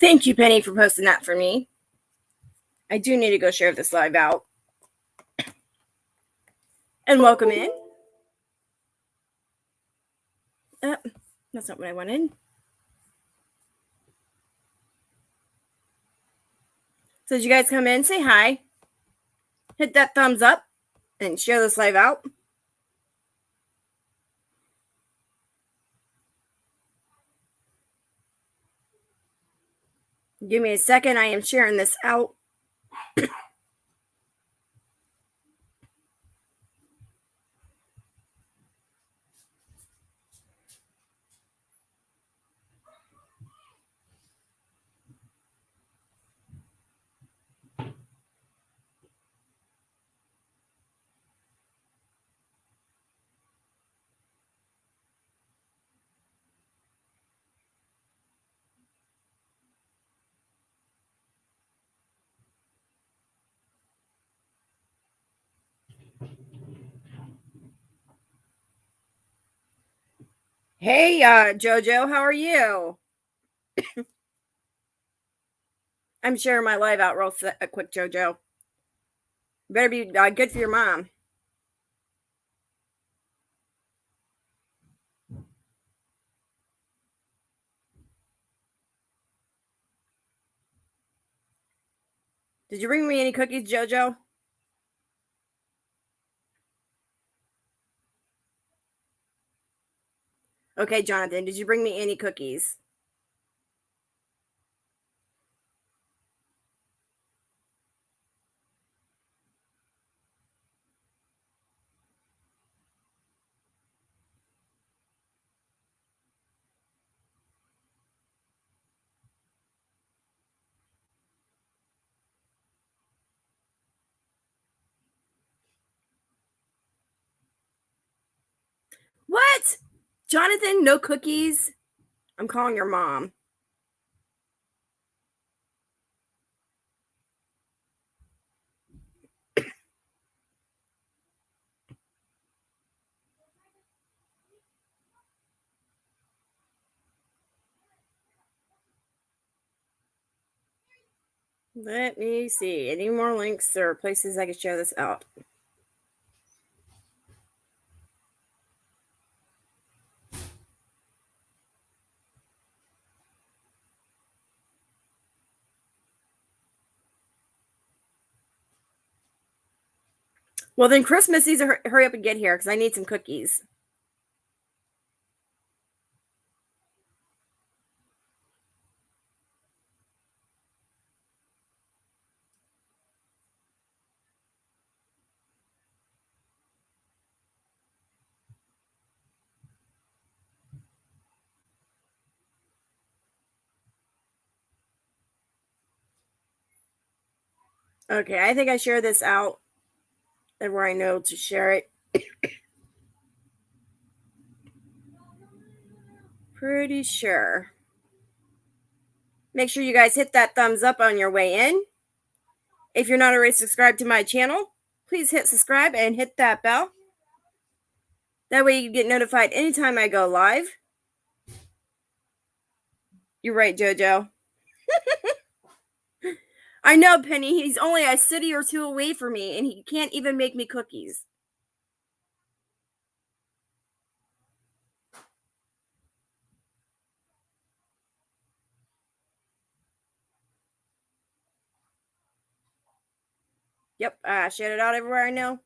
Thank you, Penny, for posting that for me. I do need to go share this live out. And welcome in. That's not what I wanted. So did you guys come in? Say hi. Hit that thumbs up and share this live out. Give me a second. I am sharing this out. Hey, Jojo, how are you? I'm sharing my live out real quick, Jojo. Better be good for your mom. Did you bring me any cookies, Jojo? Okay, Jonathan, did you bring me any cookies? What? Jonathan, no cookies? I'm calling your mom. Let me see. Any more links or places I can share this out? Well, then Christmas needs to hurry up and get here because I need some cookies. Okay, I think I share this out where I know to share it. Pretty sure. Make sure you guys hit that thumbs up on your way in. If you're not already subscribed to my channel, please hit subscribe and hit that bell. That way you get notified anytime I go live. You're right, Jojo. I know, Penny. He's only a city or two away from me, and he can't even make me cookies. Yep, I shared it out everywhere I know.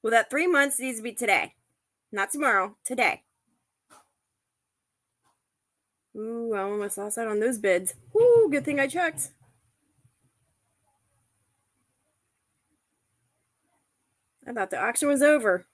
Well, that 3 months needs to be today. Not tomorrow, today. Ooh, I almost lost out on those bids. Ooh, good thing I checked. I thought the auction was over.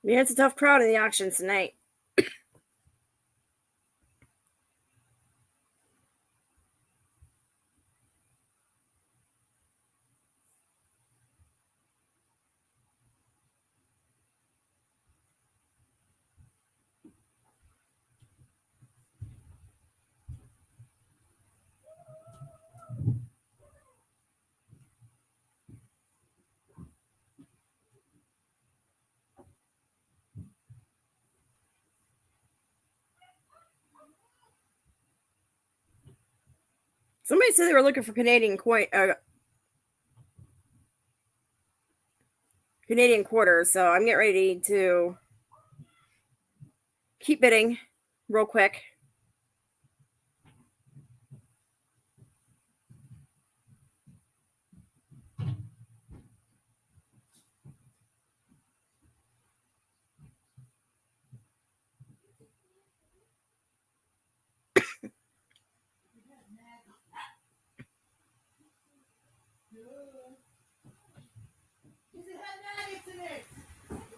Yeah, it's a tough crowd in the auctions tonight. Somebody said they were looking for Canadian Canadian quarters, so I'm getting ready to keep bidding real quick.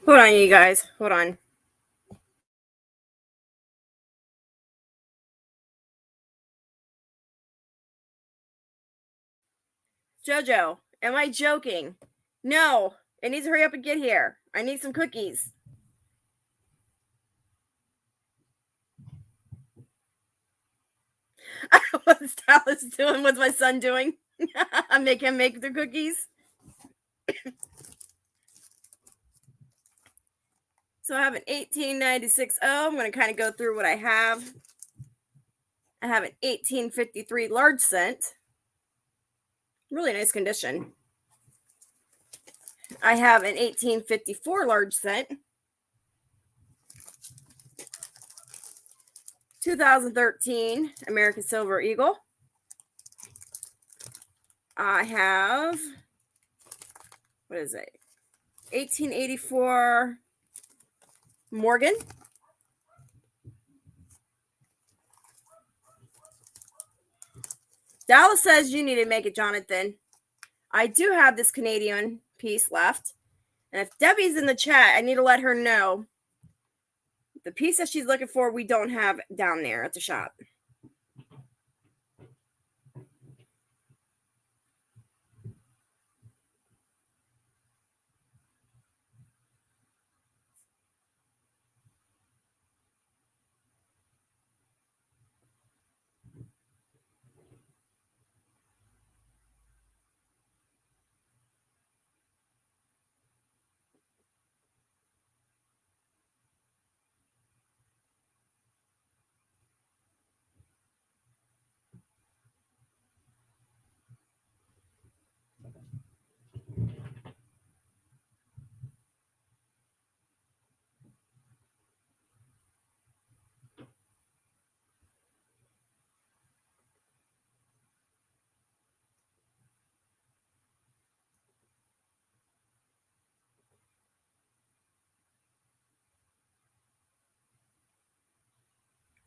Hold on, you guys. Hold on. Jojo, am I joking? No. It needs to hurry up and get here. I need some cookies. What's Dallas doing? What's my son doing? I make him make the cookies. So I have an 1896. Oh, I'm going to kind of go through what I have. I have an 1853 large cent. Really nice condition. I have an 1854 large cent. 2013 American Silver Eagle. I have, what is it? 1884 Morgan. Dallas says you need to make it, Jonathan. I do have this Canadian piece left. And if Debbie's in the chat, I need to let her know the piece that she's looking for, we don't have down there at the shop.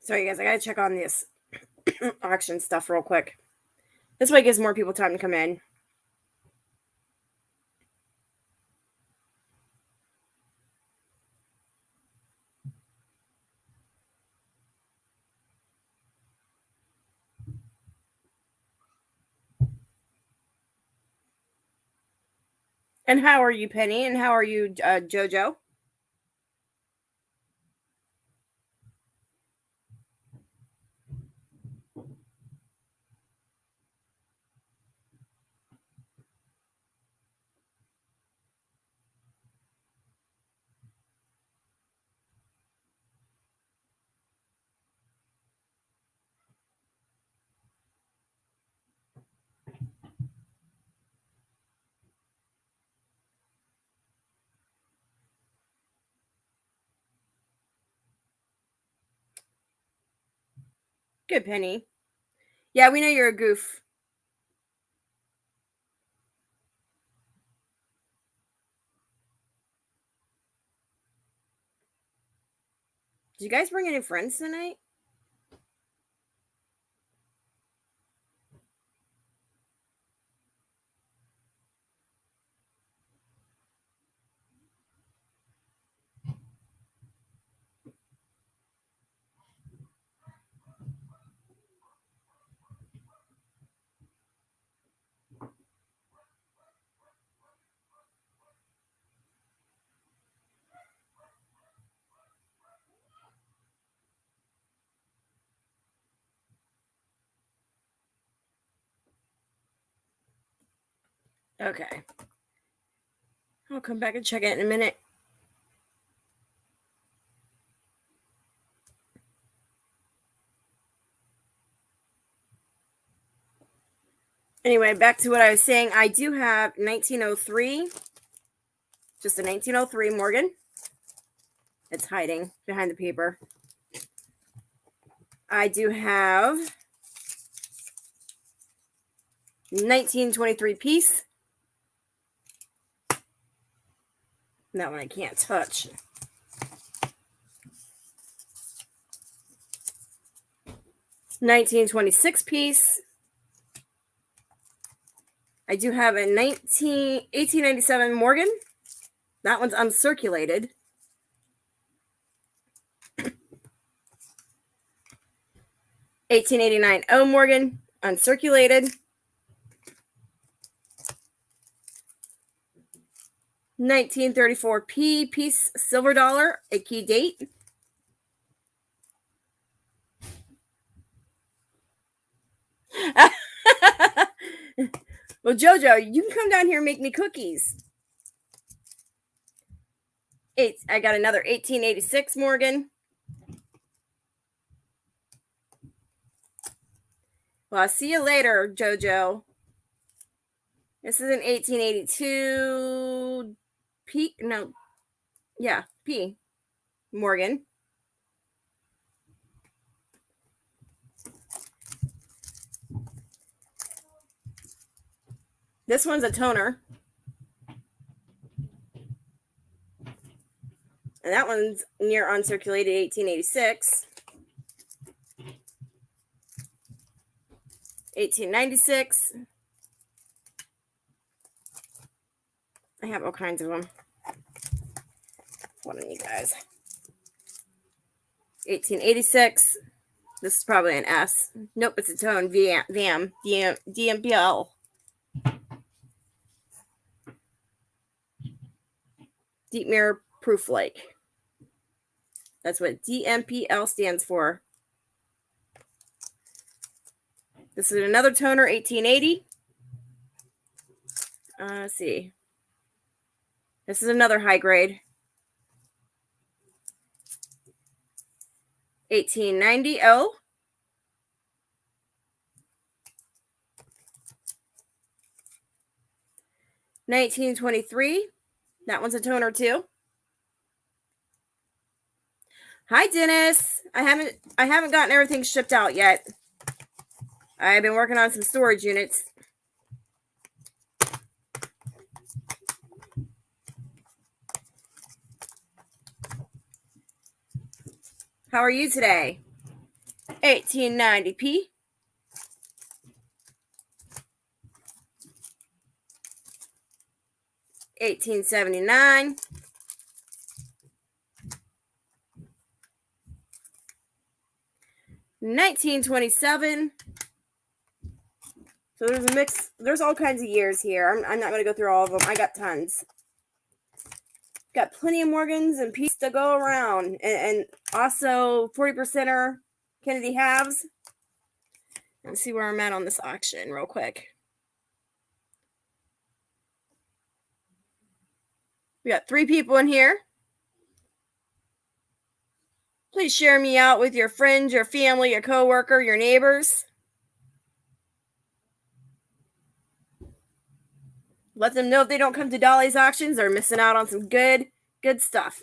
Sorry, guys, I gotta check on this auction stuff real quick. This way gives more people time to come in. And how are you, Penny? And how are you, Jojo? Good, Penny. Yeah, we know you're a goof. Did you guys bring any friends tonight? Okay. I'll come back and check it in a minute. Anyway, back to what I was saying. I do have 1903. Just a 1903 Morgan. It's hiding behind the paper. I do have 1923 piece. That one I can't touch. $19.26 piece. I do have a 1897 Morgan. That one's uncirculated. $18.89 O Morgan, uncirculated. $19.34 P piece silver dollar, a key date. Well, Jojo, you can come down here and make me cookies. I got another 1886 Morgan. Well, I'll see you later, Jojo. This is an 1882 P. No, yeah, P. Morgan. This one's a toner. And that one's near uncirculated 1886. 1896. I have all kinds of them. One of you guys. 1886. This is probably an S. Nope, it's a tone. VAM. DMPL. Deep Mirror Proof Lake. That's what DMPL stands for. This is another toner, 1880. Let's see. This is another high grade. 1890 O. $19.23. That one's a toner too. Hi, Dennis. I haven't gotten everything shipped out yet. I've been working on some storage units. How are you today? 1890p. $18.79. $19.27. So there's a mix. There's all kinds of years here. I'm not going to go through all of them. I got tons. Got plenty of Morgans and Peace to go around. And also 40%er Kennedy halves. Let's see where I'm at on this auction real quick. We got 3 people in here. Please share me out with your friends, your family, your coworker, your neighbors. Let them know if they don't come to Dolly's auctions, they're missing out on some good stuff.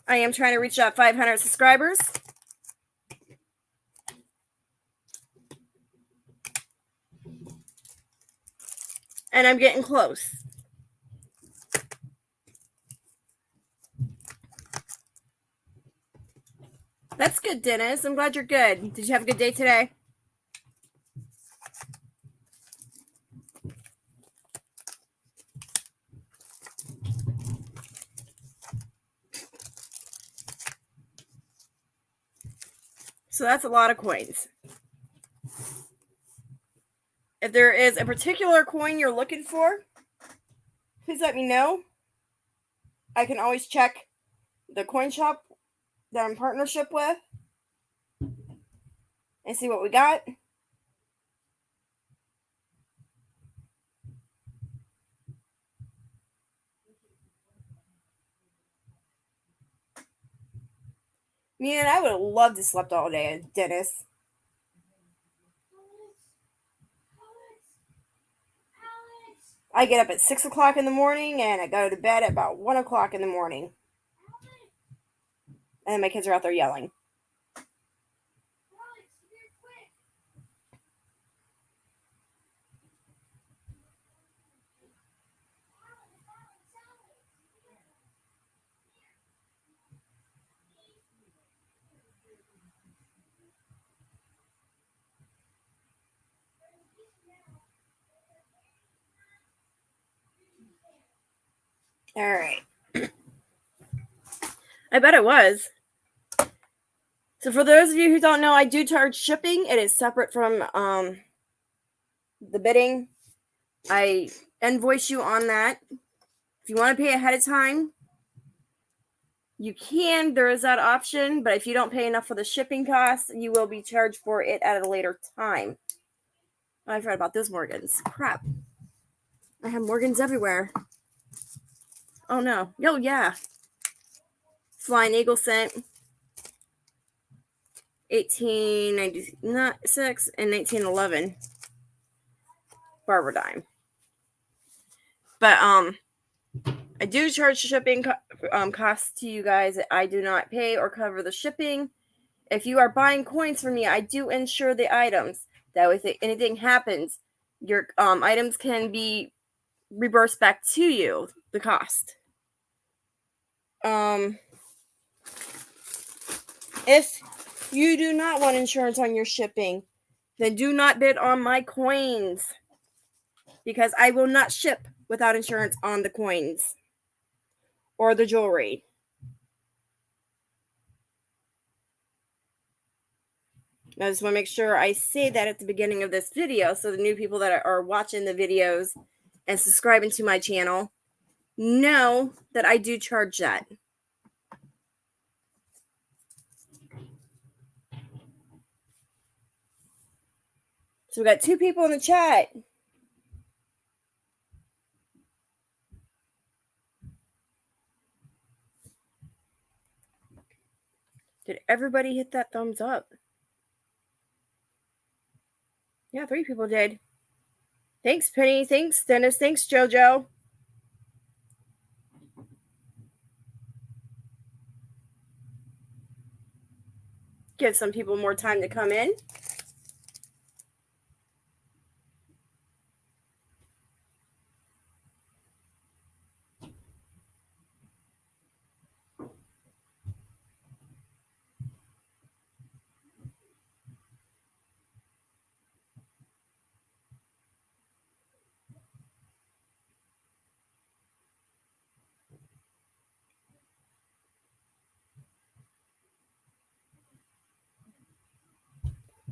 I am trying to reach that 500 subscribers. And I'm getting close. That's good, Dennis. I'm glad you're good. Did you have a good day today? So that's a lot of coins. If there is a particular coin you're looking for, please let me know. I can always check the coin shop that I'm in partnership with and see what we got. Man, I would have loved to slept all day, Dennis. I get up at 6 o'clock in the morning and I go to bed at about 1 o'clock in the morning. And then my kids are out there yelling. All right. I bet it was. So for those of you who don't know, I do charge shipping. It is separate from the bidding. I invoice you on that. If you want to pay ahead of time, you can. There is that option. But if you don't pay enough for the shipping costs, you will be charged for it at a later time. Oh, I forgot about those Morgans. Crap. I have Morgans everywhere. Oh no. Oh yeah. Flying Eagle scent. 1896 and 1911. Barber dime. But I do charge shipping costs to you guys. I do not pay or cover the shipping. If you are buying coins from me, I do insure the items. That way, if anything happens, your items can be reimbursed back to you, the cost. If you do not want insurance on your shipping, then do not bid on my coins, because I will not ship without insurance on the coins or the jewelry. I just want to make sure I say that at the beginning of this video so the new people that are watching the videos and subscribing to my channel know that I do charge that. So we got 2 people in the chat. Did everybody hit that thumbs up? Yeah, 3 people did. Thanks, Penny. Thanks, Dennis. Thanks, JoJo. Give some people more time to come in.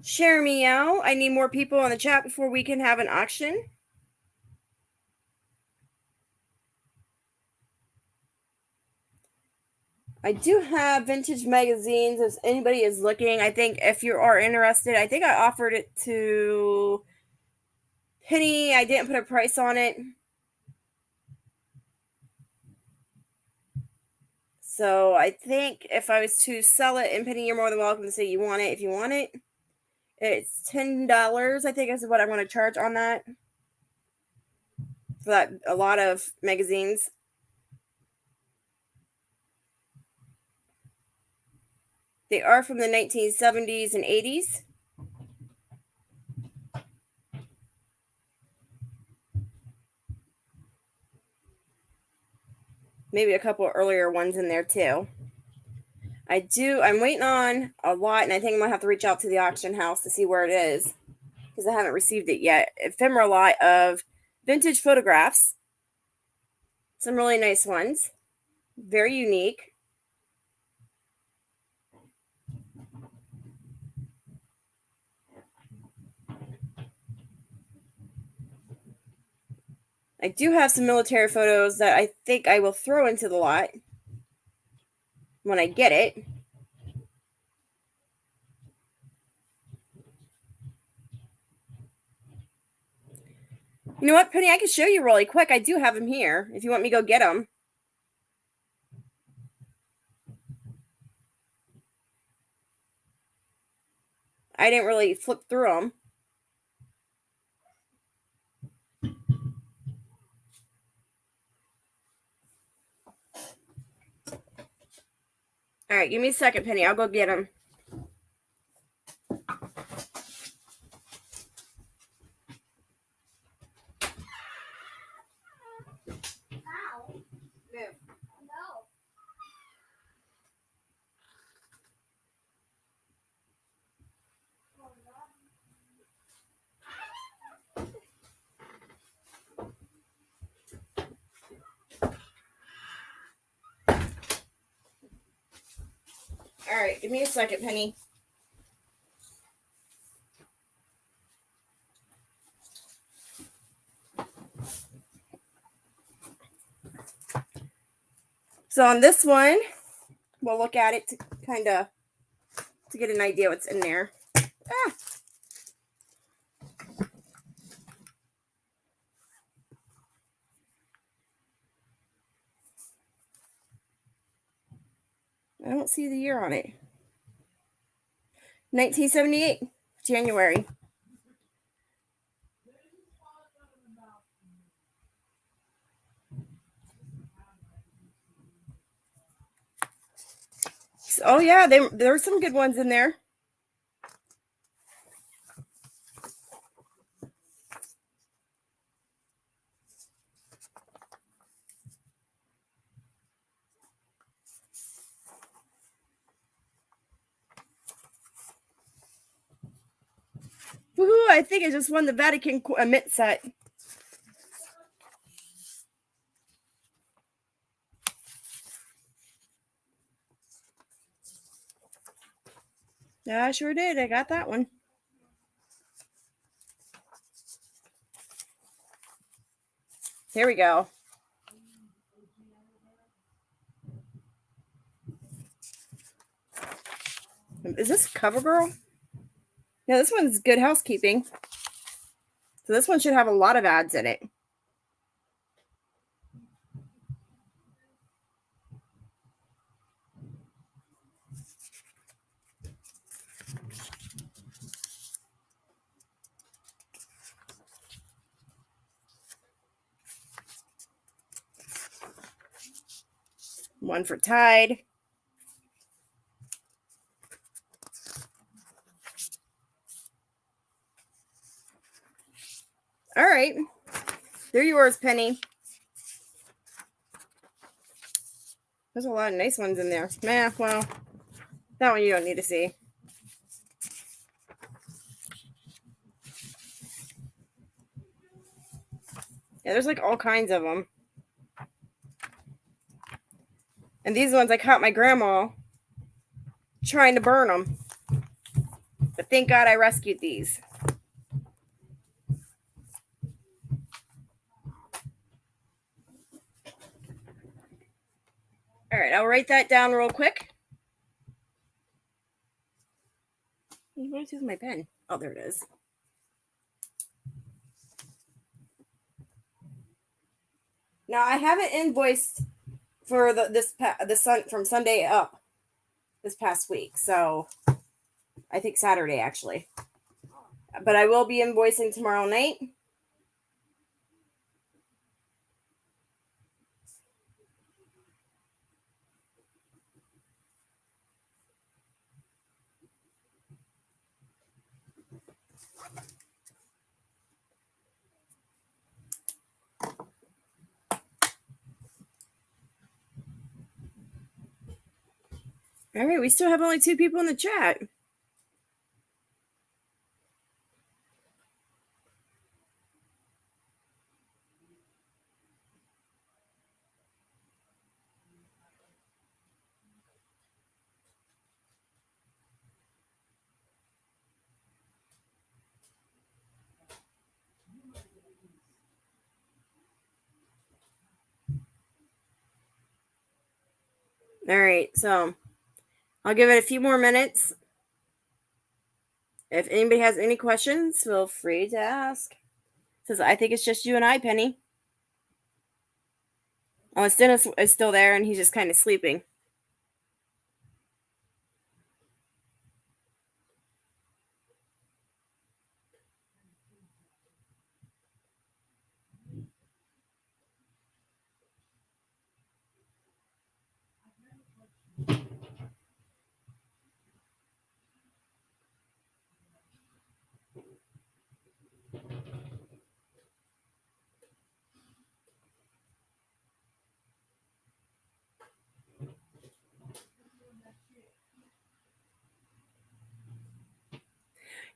Share me out. I need more people in the chat before we can have an auction. I do have vintage magazines if anybody is looking. I think if you are interested, I think I offered it to Penny. I didn't put a price on it. So I think if I was to sell it, and Penny, you're more than welcome to say you want it if you want it. It's $10, I think, is what I'm going to charge on that. For that, a lot of magazines. They are from the 1970s and 80s. Maybe a couple earlier ones in there too. I'm waiting on a lot, and I think I'm going to have to reach out to the auction house to see where it is, because I haven't received it yet. Ephemera lot of vintage photographs. Some really nice ones. Very unique. I do have some military photos that I think I will throw into the lot when I get it. You know what, Penny? I can show you really quick. I do have them here if you want me to go get them. I didn't really flip through them. All right, give me a second, Penny. I'll go get them. All right, give me a second, Penny. So on this one, we'll look at it to kind of to get an idea what's in there. Ah. I don't see the year on it. 1978, January. So, oh yeah, there are some good ones in there. Woohoo, I think I just won the Vatican mint set. Yeah, I sure did. I got that one. Here we go. Is this CoverGirl? Yeah, this one's Good Housekeeping. So this one should have a lot of ads in it. One for Tide. All right. There yours, Penny. There's a lot of nice ones in there. Nah, well, that one you don't need to see. Yeah, there's like all kinds of them. And these ones, I caught my grandma trying to burn them. But thank God I rescued these. All right, I'll write that down real quick. What is my pen? Oh, there it is. Now I haven't invoiced for from Sunday up this past week, so I think Saturday actually. But I will be invoicing tomorrow night. All right, we still have only 2 people in the chat. All right, so I'll give it a few more minutes. If anybody has any questions, feel free to ask. Says, I think it's just you and I, Penny. Oh, Dennis is still there, and he's just kind of sleeping.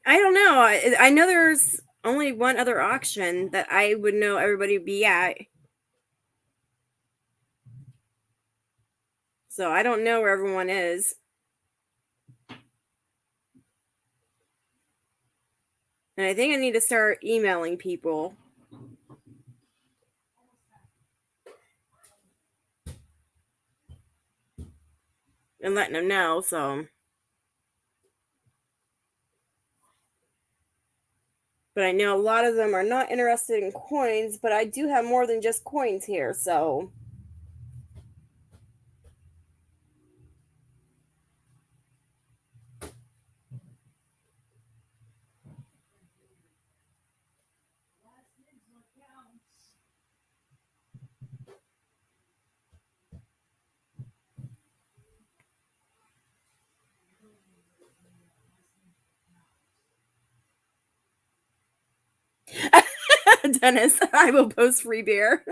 I don't know. I know there's only one other auction that I would know everybody would be at. So I don't know where everyone is. And I think I need to start emailing people and letting them know. So, but I know a lot of them are not interested in coins, but I do have more than just coins here. So, Dennis, I will post free beer.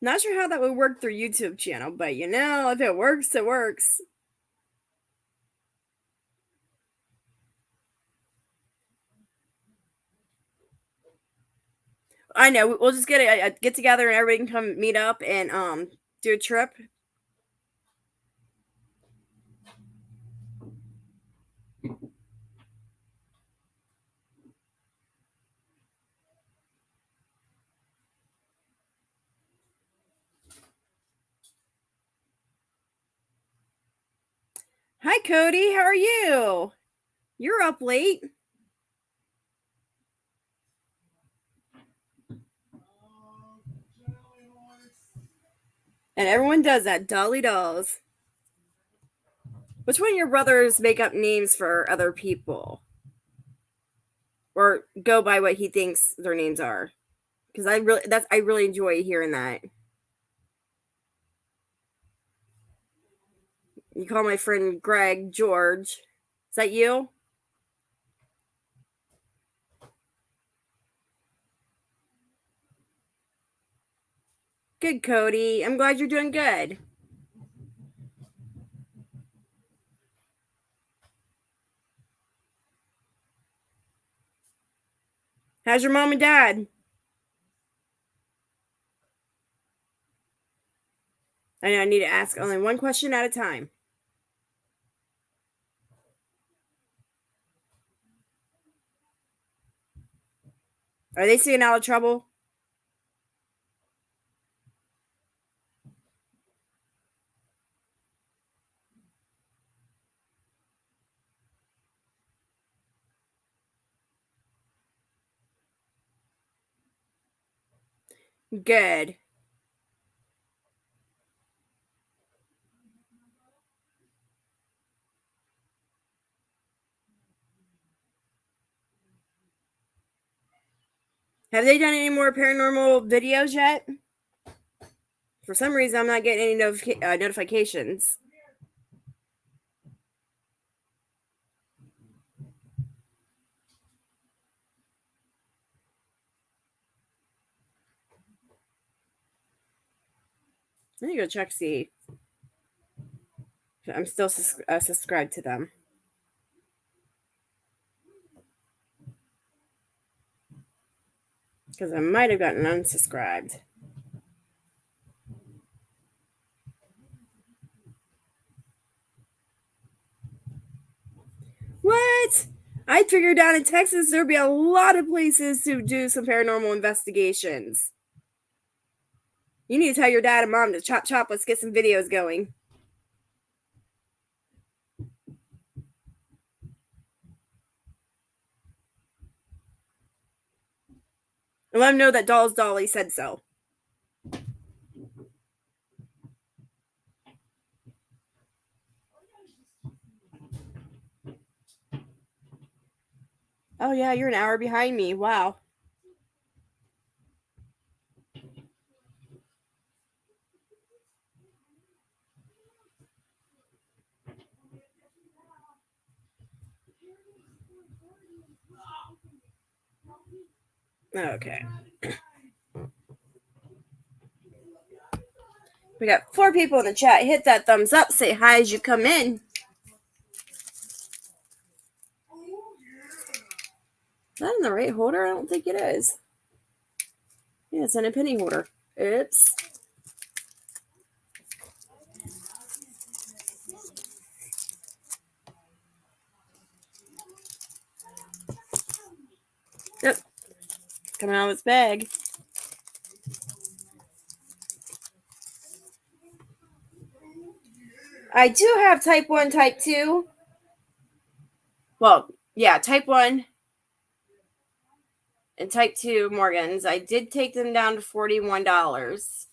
Not sure how that would work through YouTube channel, but you know, if it works, it works. I know. We'll just get a get together and everybody can come meet up and do a trip. Hi, Cody. How are you? You're up late. And everyone does that. Dolly Dolls. Which one of your brothers make up names for other people? Or go by what he thinks their names are? Because I really enjoy hearing that. You call my friend Greg George. Is that you? Good, Cody. I'm glad you're doing good. How's your mom and dad? I know I need to ask only one question at a time. Are they staying out of trouble? Good. Have they done any more paranormal videos yet? For some reason, I'm not getting any notifications. Let me go check, see. I'm still subscribed to them. Because I might have gotten unsubscribed. What? I figured down in Texas there'd be a lot of places to do some paranormal investigations. You need to tell your dad and mom to chop, let's get some videos going. let them know that Dollz Dolly said so. Oh yeah, you're an hour behind me. Wow. Okay. We got 4 people in the chat. Hit that thumbs up. Say hi as you come in. Is that in the right holder? I don't think it is. Yeah, it's in a penny holder. Oops. Yep. Coming out of its bag. I do have type 1, type 2. Well, yeah, type 1 and type 2 Morgans. I did take them down to $41.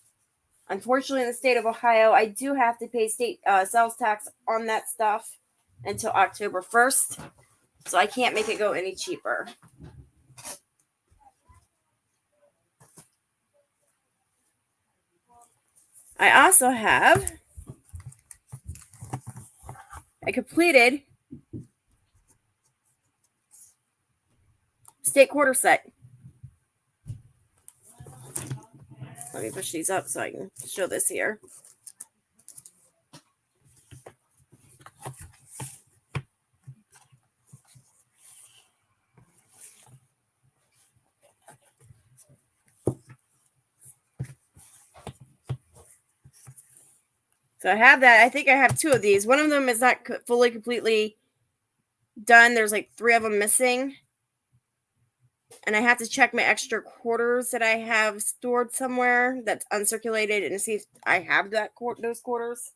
Unfortunately, in the state of Ohio, I do have to pay state sales tax on that stuff until October 1st. So I can't make it go any cheaper. I also have a completed state quarter set. Let me push these up so I can show this here. So I have that. I think I have 2 of these. One of them is not fully completely done. There's like 3 of them missing. And I have to check my extra quarters that I have stored somewhere that's uncirculated and see if I have those quarters.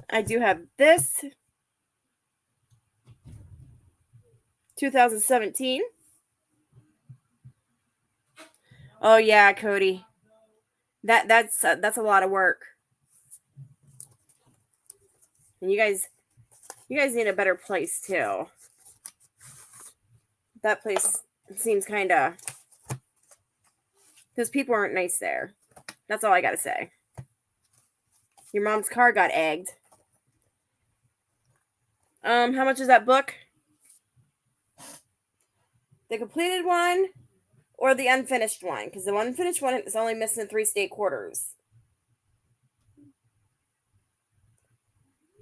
I do have this 2017. Oh yeah, Cody. That's a lot of work. And you guys need a better place too. That place seems kind of, those people aren't nice there. That's all I got to say. Your mom's car got egged. How much is that book? The completed one or the unfinished one? Because the unfinished one is only missing 3 state quarters.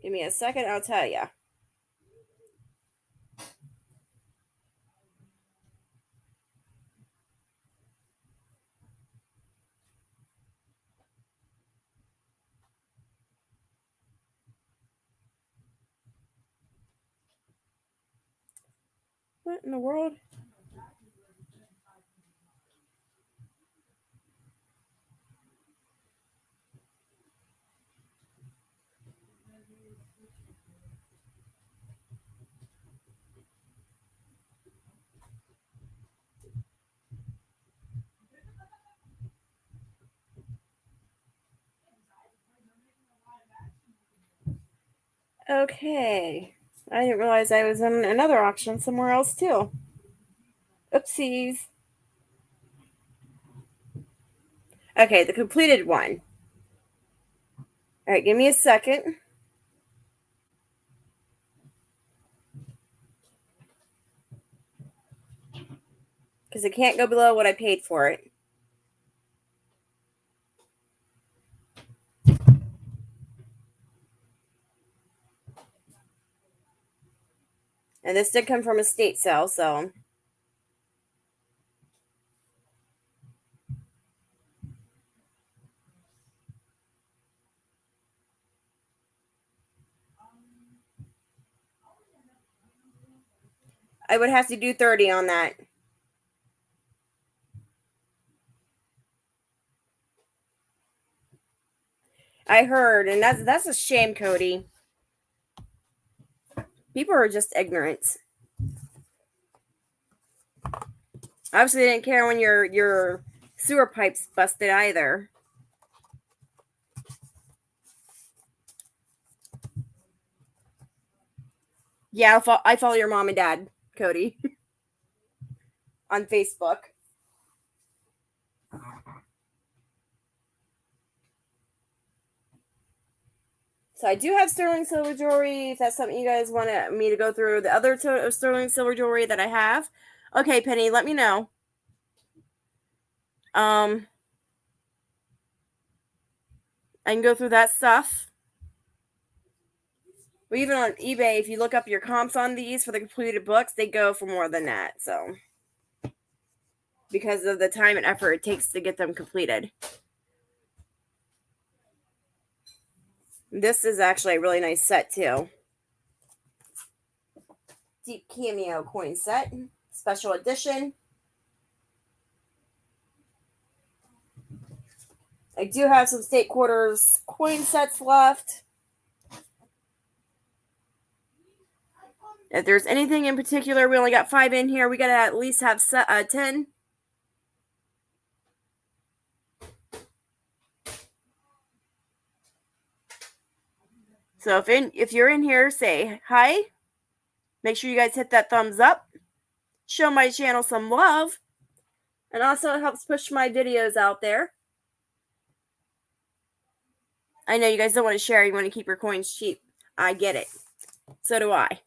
Give me a second, I'll tell you. What in the world? Okay. I didn't realize I was in another auction somewhere else too. Oopsies. Okay, the completed one. All right, give me a second. Because it can't go below what I paid for it. And this did come from a state sale, so. I would have to do 30 on that. I heard, and that's a shame, Cody. People are just ignorant. Obviously, they didn't care when your sewer pipes busted either. Yeah, I follow your mom and dad, Cody, on Facebook. So I do have sterling silver jewelry. If that's something you guys want me to go through, the other sterling silver jewelry that I have. Okay, Penny, let me know. I can go through that stuff. But even on eBay, if you look up your comps on these for the completed books, they go for more than that. So, because of the time and effort it takes to get them completed. This is actually a really nice set too. Deep Cameo coin set, special edition. I do have some state quarters coin sets left. If there's anything in particular, we only got 5 in here. We got to at least have 10. So if you're in here, say hi. Make sure you guys hit that thumbs up. Show my channel some love. And also it helps push my videos out there. I know you guys don't want to share. You want to keep your coins cheap. I get it. So do I.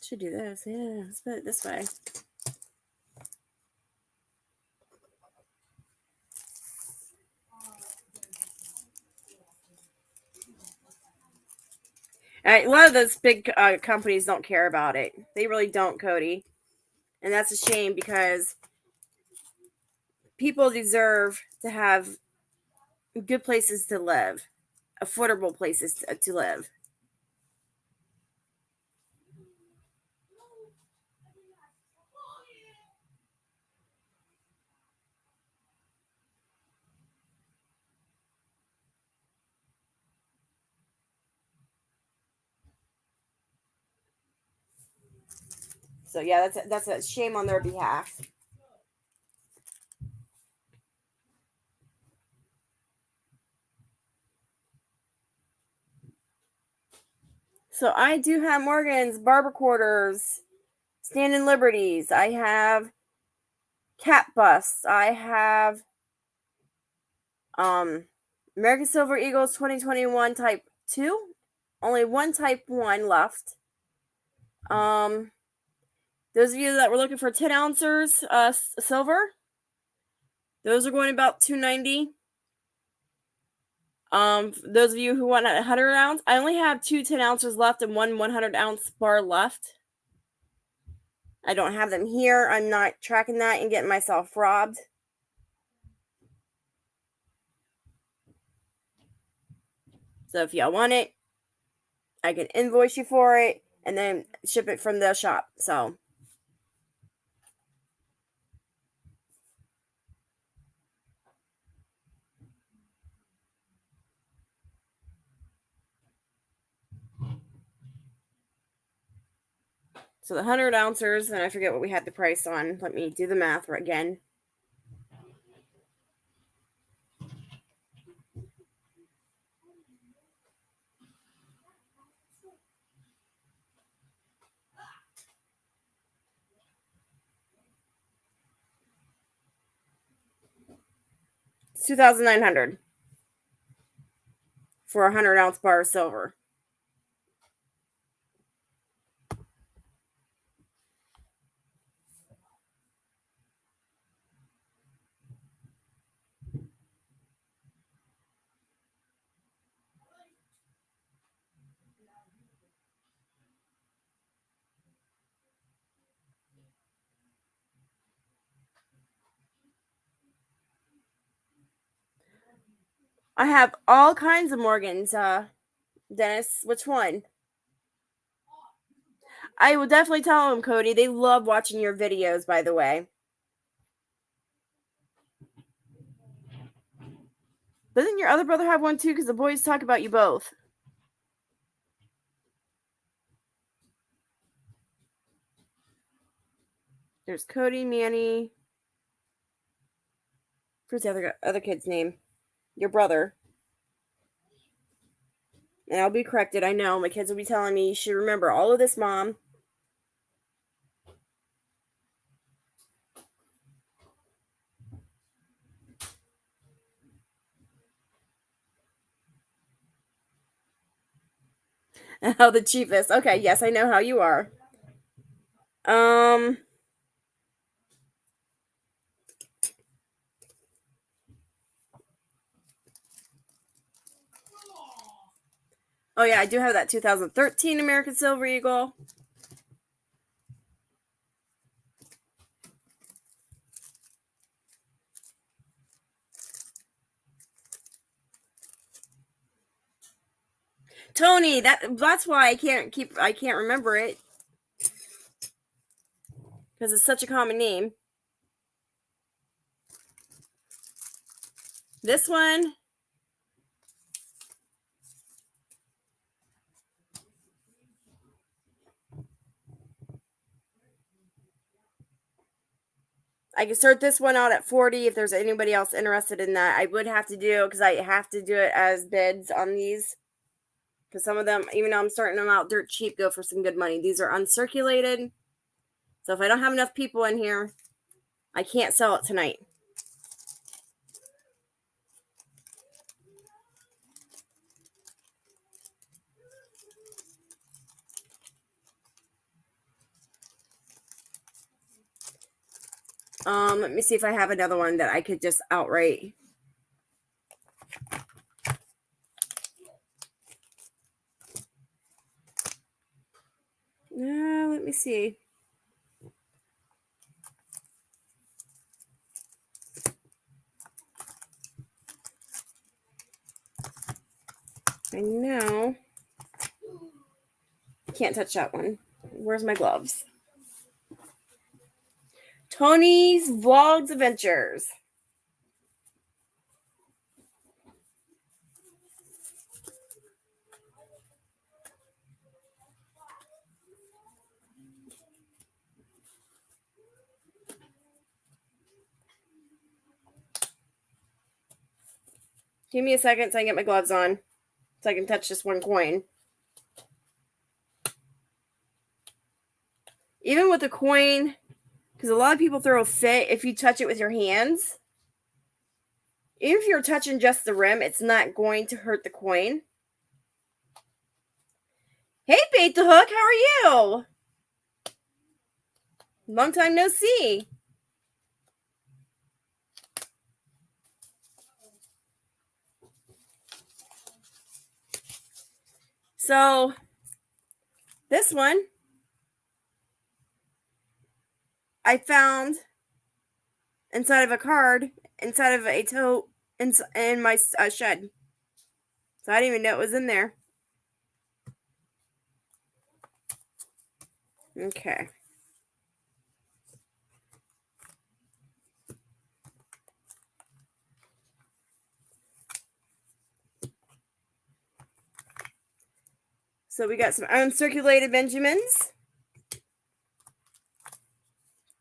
Should do this. Yeah, let's put it this way. A lot of those big companies don't care about it. They really don't, Cody. And that's a shame because people deserve to have good places to live, affordable places to live. So yeah, that's a shame on their behalf. So I do have Morgan's, Barber Quarters, Standing Liberties. I have Cat Busts. I have American Silver Eagles 2021 Type 2. Only one Type 1 left. Those of you that were looking for 10 ounces silver, those are going about $2.90. Those of you who want a 100 ounce, I only have 2 10 ounces left and one 100 ounce bar left. I don't have them here. I'm not tracking that and getting myself robbed. So if y'all want it, I can invoice you for it and then ship it from the shop. So the 100 ounces, and I forget what we had the price on. Let me do the math again. It's $2,900 for a 100 ounce bar of silver. I have all kinds of Morgans, Dennis. Which one? I will definitely tell them, Cody. They love watching your videos, by the way. Doesn't your other brother have one too? Because the boys talk about you both. There's Cody, Manny. What's the other kid's name? Your brother. And I'll be corrected. I know. My kids will be telling me you should remember all of this, Mom. Oh, the cheapest. Okay, yes, I know how you are. Oh yeah, I do have that 2013 American Silver Eagle. Tony, that's why I can't remember it. Because it's such a common name. This one. I can start this one out at 40 if there's anybody else interested in that. I would have to do, because I have to do it as bids on these. Because some of them, even though I'm starting them out dirt cheap, go for some good money. These are uncirculated. So if I don't have enough people in here, I can't sell it tonight. Let me see if I have another one that I could just outright. Let me see. I know. Can't touch that one. Where's my gloves? Tony's Vlogs Adventures. Give me a second so I can get my gloves on, so I can touch this one coin. Even with the coin, because a lot of people throw a fit if you touch it with your hands. Even if you're touching just the rim, it's not going to hurt the coin. Hey, Bait the Hook, how are you? Long time no see. So, this one I found inside of a card, inside of a tote, in my shed. So I didn't even know it was in there. Okay. So we got some uncirculated Benjamins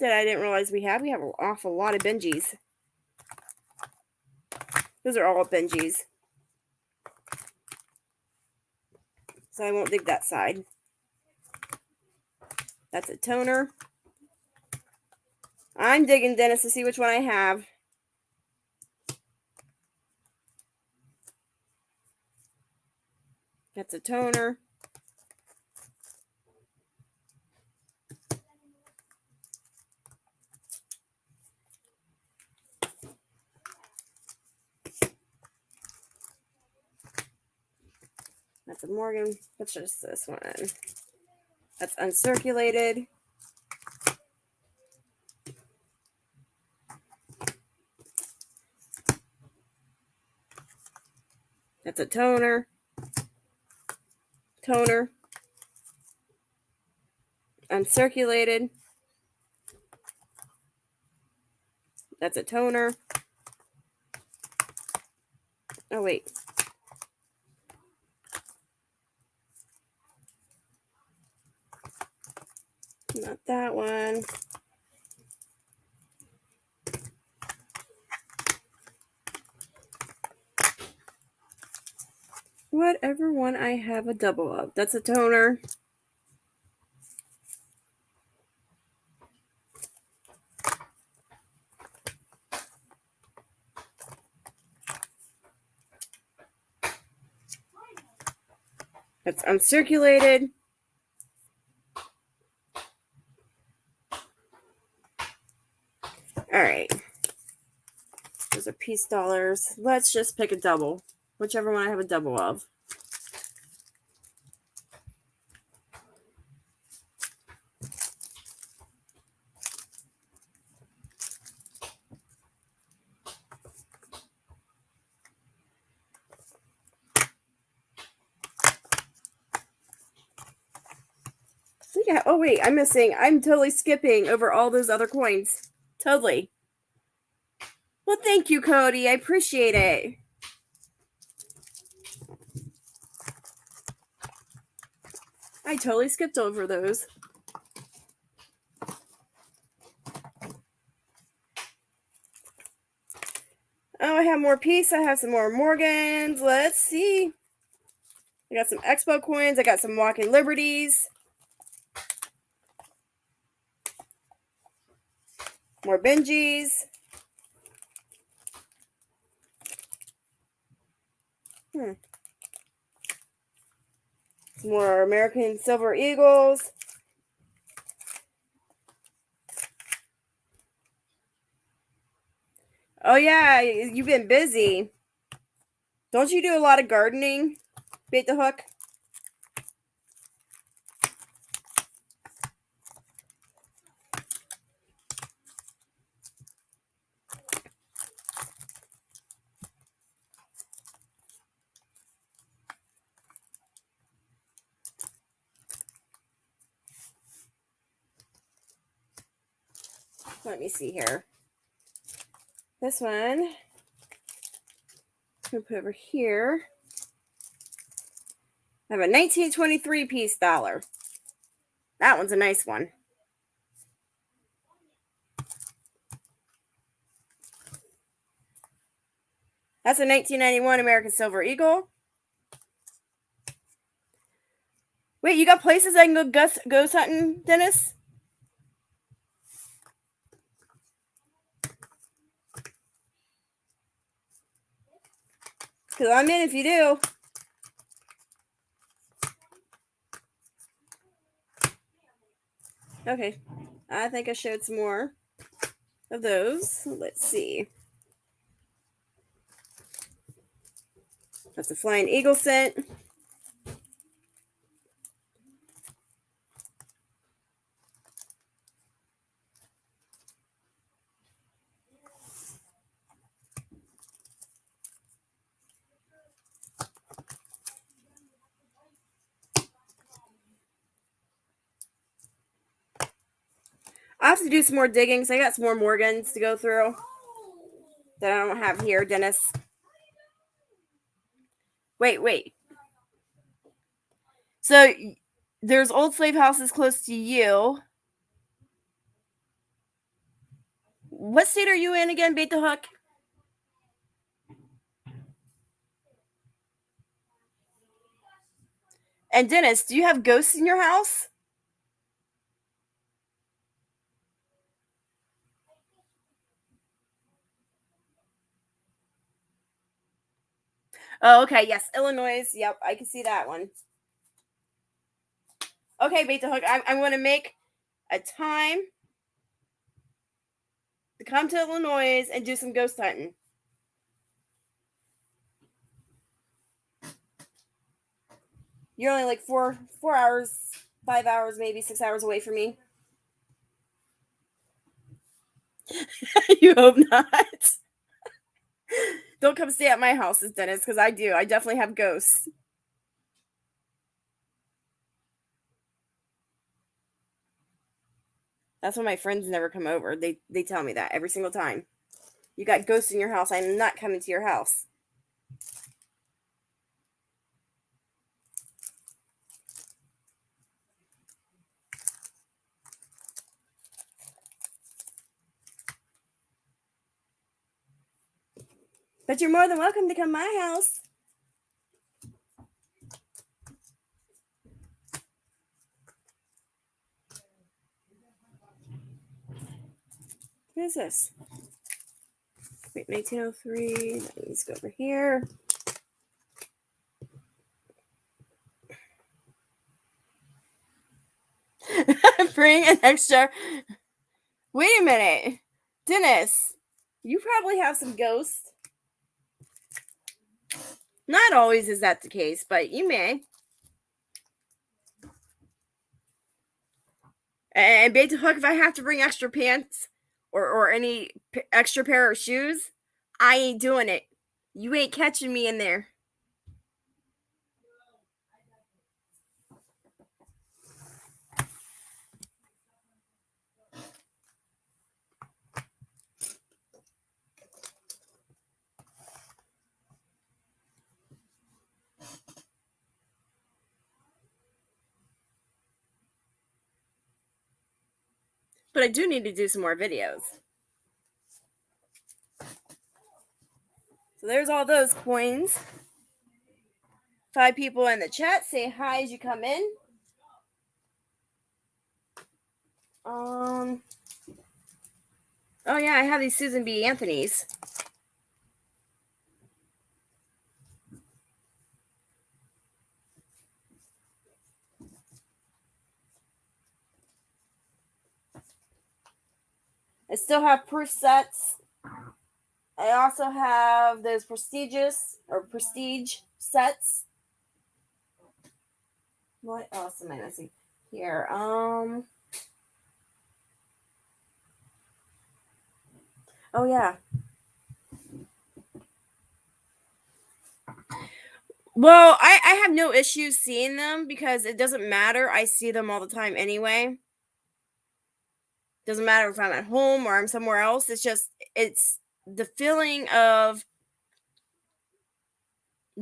that I didn't realize we have. We have an awful lot of Benjis. Those are all Benjis. So I won't dig that side. That's a toner. I'm digging, Dennis, to see which one I have. That's a toner. That's a Morgan. What's just this one? That's uncirculated. That's a toner. Toner. Uncirculated. That's a toner. Oh, wait. Not that one. Whatever one I have a double of. That's a toner. That's uncirculated. All right. Those are piece dollars. Let's just pick a double. Whichever one I have a double of. Yeah. Oh, wait. I'm totally skipping over all those other coins. Totally. Well, thank you, Cody. I appreciate it. I totally skipped over those. Oh, I have more Peace. I have some more Morgans. Let's see. I got some Expo coins. I got some Walking Liberties. More Benjis. Some more American Silver Eagles. Oh, yeah. You've been busy. Don't you do a lot of gardening, Bait the Hook? Let me see here. This one, I'm going to put over here. I have a 1923 piece dollar. That one's a nice one. That's a 1991 American Silver Eagle. Wait, you got places I can go ghost hunting, Dennis? Because I'm in if you do. Okay. I think I showed some more of those. Let's see. That's a Flying Eagle scent. I have to do some more digging, so I got some more Morgans to go through that I don't have here, Dennis. Wait. So there's old slave houses close to you. What state are you in again, Bait the Hook? And Dennis, do you have ghosts in your house? Oh, okay. Yes, Illinois. Yep, I can see that one. Okay, Bait the Hook. I'm going to make a time to come to Illinois and do some ghost hunting. You're only like 4 hours, 5 hours, maybe 6 hours away from me. You hope not. Don't come stay at my house, Dennis, because I do. I definitely have ghosts. That's why my friends never come over. They tell me that every single time. You got ghosts in your house. I'm not coming to your house. But you're more than welcome to come to my house. What is this? Wait, 1903. That needs to go over here. Bring an extra. Wait a minute. Dennis, you probably have some ghosts. Not always is that the case, but you may. And bait the hook, if I have to bring extra pants or any extra pair of shoes, I ain't doing it. You ain't catching me in there. But I do need to do some more videos. So there's all those coins. 5 people in the chat. Say hi as you come in. Oh yeah, I have these Susan B. Anthony's. I still have proof sets. I also have those prestige sets. What else am I missing here? Oh yeah. Well, I have no issues seeing them because it doesn't matter. I see them all the time anyway. Doesn't matter if I'm at home or I'm somewhere else. It's the feeling of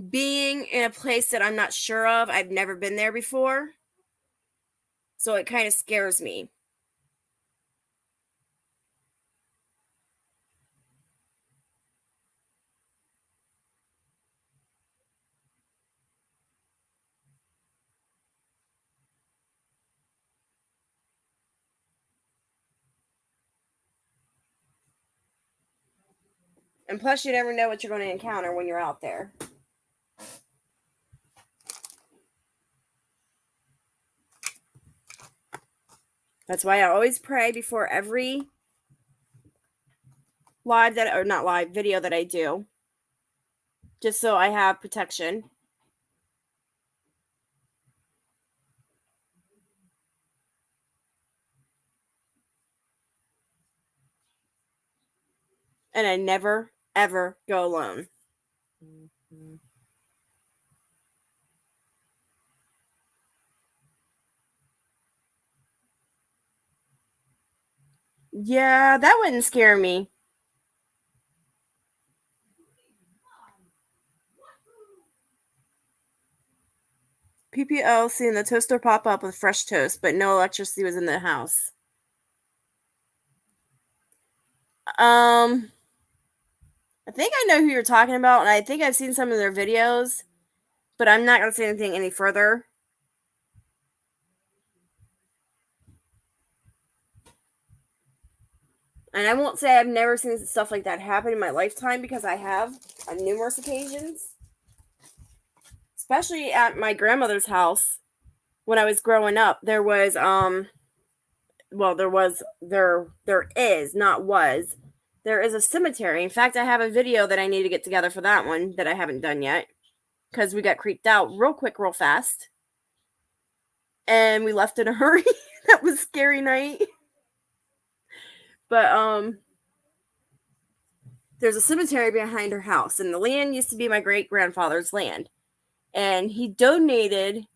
being in a place that I'm not sure of. I've never been there before. So it kind of scares me. And plus, you never know what you're going to encounter when you're out there. That's why I always pray before every video that I do. Just so I have protection. And I never, ever go alone. Yeah, that wouldn't scare me. PPL seeing the toaster pop up with fresh toast, but no electricity was in the house. I think I know who you're talking about, and I think I've seen some of their videos, but I'm not going to say anything any further. And I won't say I've never seen stuff like that happen in my lifetime, because I have on numerous occasions. Especially at my grandmother's house when I was growing up. There is, there is a cemetery. In fact, I have a video that I need to get together for that one that I haven't done yet, because we got creeped out real quick, real fast. And we left in a hurry. That was a scary night. But there's a cemetery behind her house, and the land used to be my great-grandfather's land. And he donated,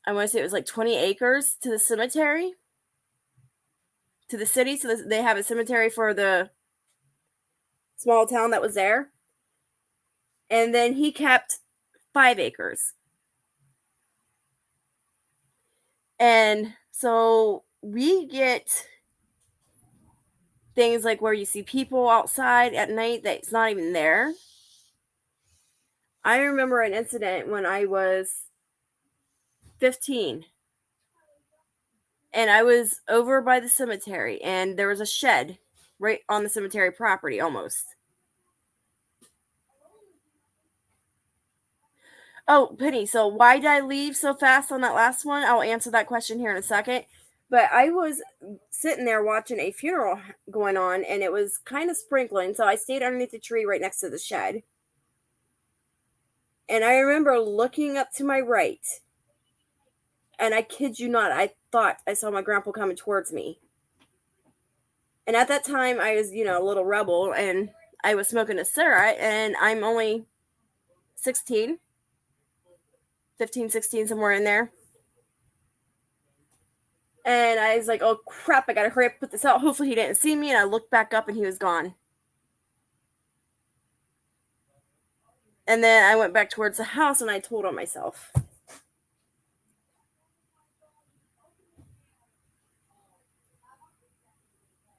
I want to say it was like 20 acres to the cemetery, to the city. So they have a cemetery for the small town that was there. And then he kept 5 acres. And so we get things like where you see people outside at night that's not even there. I remember an incident when I was 15, and I was over by the cemetery, and there was a shed right on the cemetery property almost. Oh, Penny, so why did I leave so fast on that last one? I'll answer that question here in a second. But I was sitting there watching a funeral going on, and it was kind of sprinkling, so I stayed underneath the tree right next to the shed. And I remember looking up to my right, and I kid you not, I thought I saw my grandpa coming towards me. And at that time, I was, a little rebel, and I was smoking a cigarette, and I'm only 16, 15, 16, somewhere in there. And I was like, oh crap, I gotta hurry up and put this out. Hopefully he didn't see me. And I looked back up and he was gone. And then I went back towards the house and I told on myself.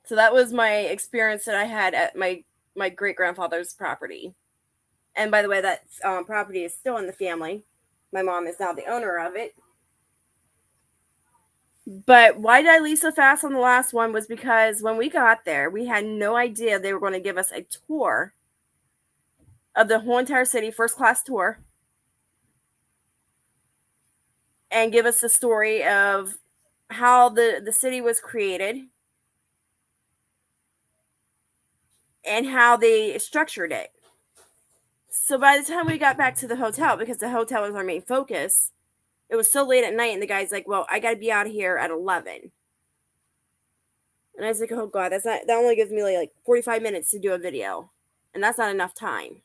So that was my experience that I had at my great-grandfather's property. And by the way, that property is still in the family. My mom is now the owner of it. But why did I leave so fast on the last one was because when we got there, we had no idea they were going to give us a tour of the whole entire city, first-class tour, and give us the story of how the city was created and how they structured it. So by the time we got back to the hotel, because the hotel was our main focus, it was so late at night, and the guy's like, well, I got to be out of here at 11. And I was like, oh God, that only gives me like 45 minutes to do a video. And that's not enough time.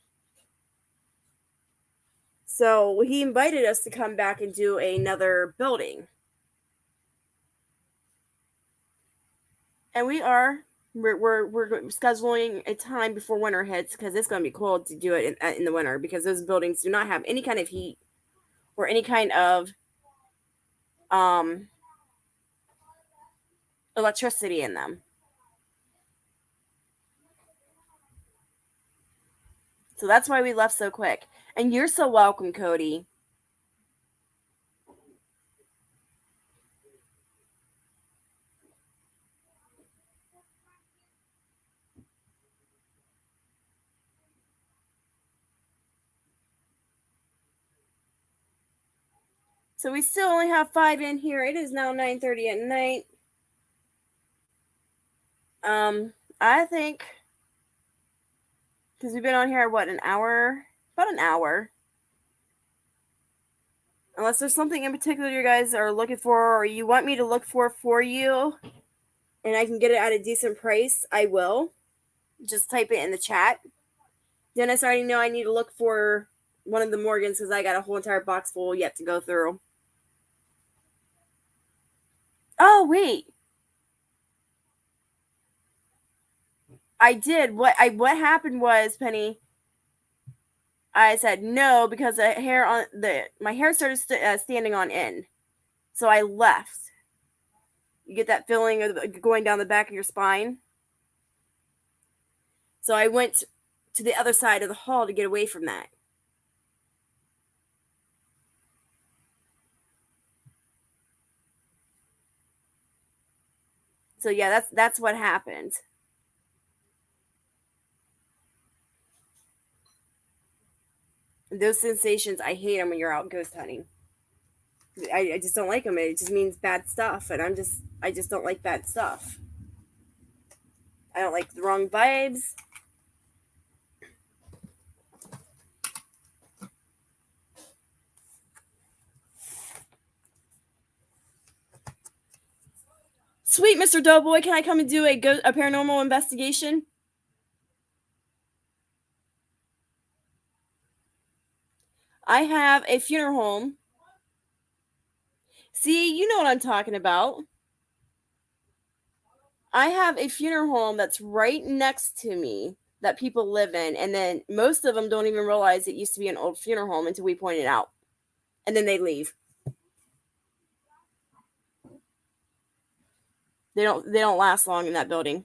So he invited us to come back and do another building. And we're scheduling a time before winter hits because it's going to be cold to do it in the winter because those buildings do not have any kind of heat or any kind of electricity in them. So that's why we left so quick. And you're so welcome, Cody. So we still only have 5 in here. It is now 9:30 at night. I think because we've been on here an hour? About an hour. Unless there's something in particular you guys are looking for or you want me to look for you and I can get it at a decent price, I will. Just type it in the chat. Dennis, I already know I need to look for one of the Morgans because I got a whole entire box full yet to go through. Oh, wait. I did. What happened was, Penny, I said no because my hair started standing on end. So I left. You get that feeling of going down the back of your spine? So I went to the other side of the hall to get away from that. So yeah, that's what happened. Those sensations, I hate them when you're out ghost hunting. I just don't like them. It just means bad stuff, and I just don't like bad stuff. I don't like the wrong vibes. Sweet Mr. Doughboy, can I come and do a paranormal investigation? I have a funeral home. See, you know what I'm talking about. I have a funeral home that's right next to me that people live in, and then most of them don't even realize it used to be an old funeral home until we point it out. And then they leave. They don't last long in that building.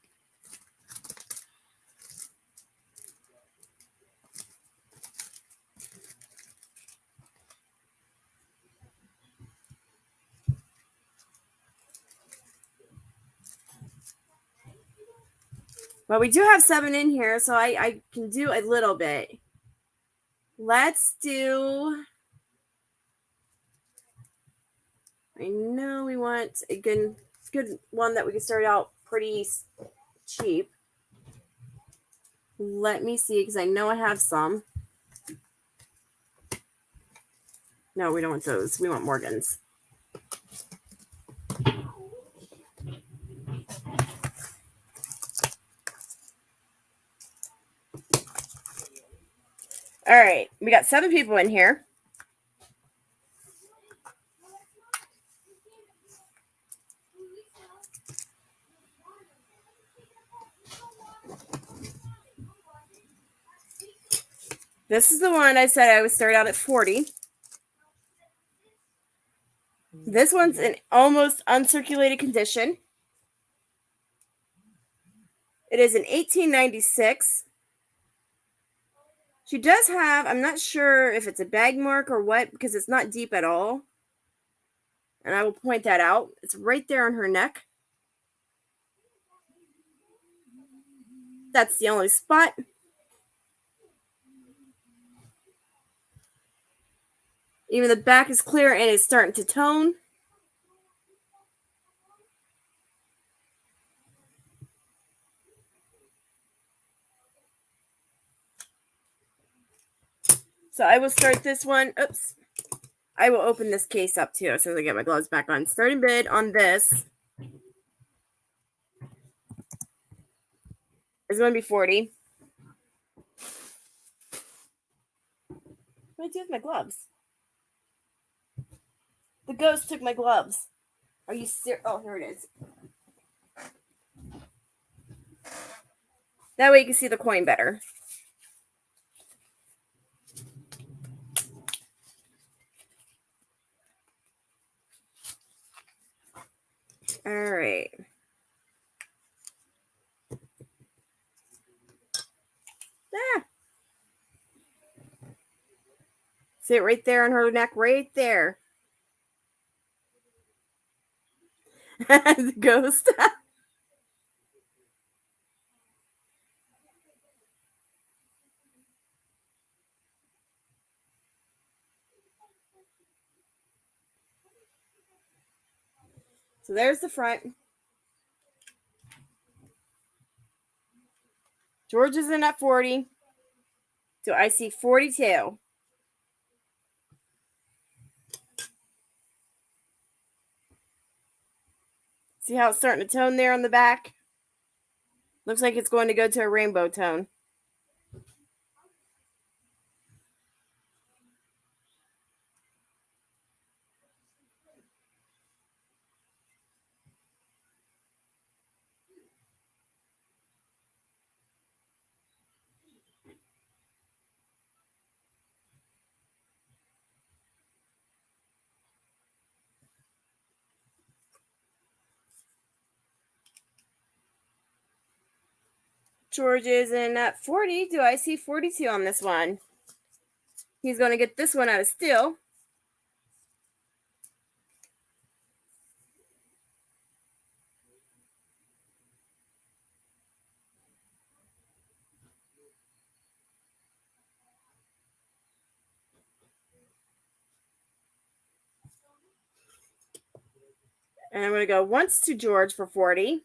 But we do have 7 in here, so I can do a little bit. Let's do... I know we want a good one that we can start out pretty cheap. Let me see, because I know I have some. No, we don't want those. We want Morgan's. All right, we got 7 people in here. This is the one I said I would start out at 40. This one's in almost uncirculated condition. It is in 1896. She does have, I'm not sure if it's a bag mark or what, because it's not deep at all. And I will point that out. It's right there on her neck. That's the only spot. Even the back is clear and it's starting to tone. So I will start this one. Oops. I will open this case up too as soon as I get my gloves back on. Starting bid on this is going to be 40. What did I do with my gloves? The ghost took my gloves. Are you serious? Oh, here it is. That way you can see the coin better. All right. Ah. See it right there on her neck, right there. The ghost. So there's the front. George is in at 40. So I see 42. See how it's starting to tone there on the back? Looks like it's going to go to a rainbow tone. George is in at 40. Do I see 42 on this one? He's going to get this one out of steel. And I'm going to go once to George for 40.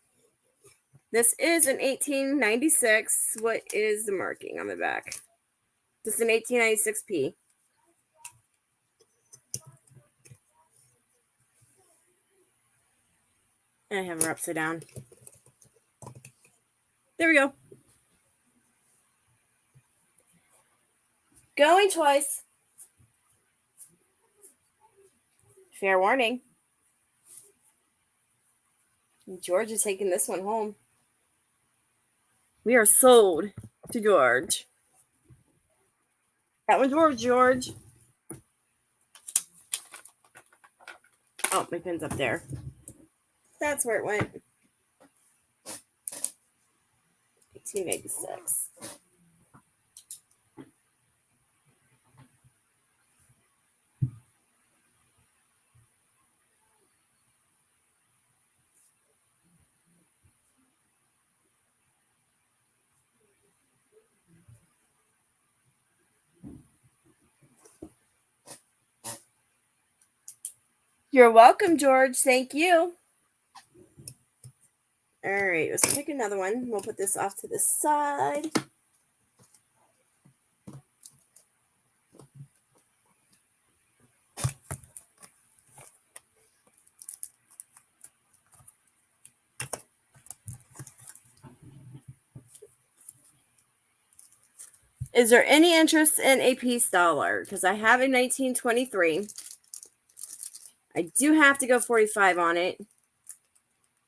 This is an 1896. What is the marking on the back? This is an 1896p. And I have her upside down. There we go. Going twice. Fair warning. George is taking this one home. We are sold to George. That one's yours, George. Oh, my pin's up there. That's where it went. 1886. You're welcome, George. Thank you. All right, let's pick another one. We'll put this off to the side. Is there any interest in a peace dollar? Because I have a 1923. I do have to go 45 on it.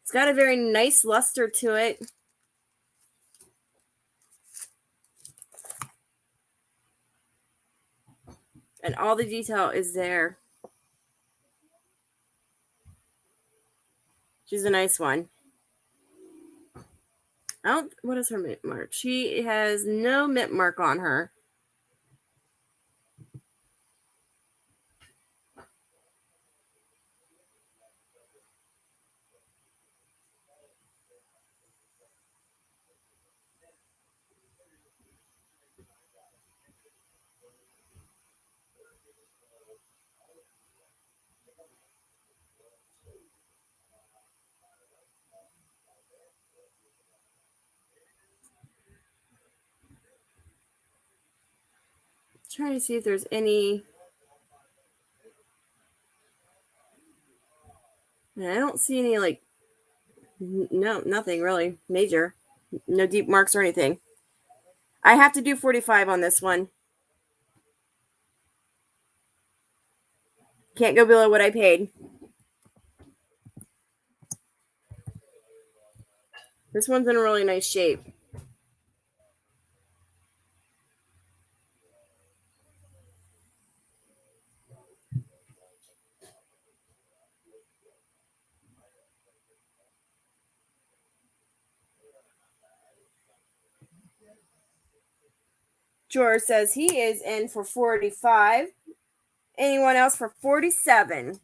It's got a very nice luster to it. And all the detail is there. She's a nice one. What is her mint mark? She has no mint mark on her. Trying to see if there's any. I don't see any, like, no, nothing really major. No deep marks or anything. I have to do 45 on this one. Can't go below what I paid. This one's in a really nice shape. George says he is in for 45. Anyone else for 47?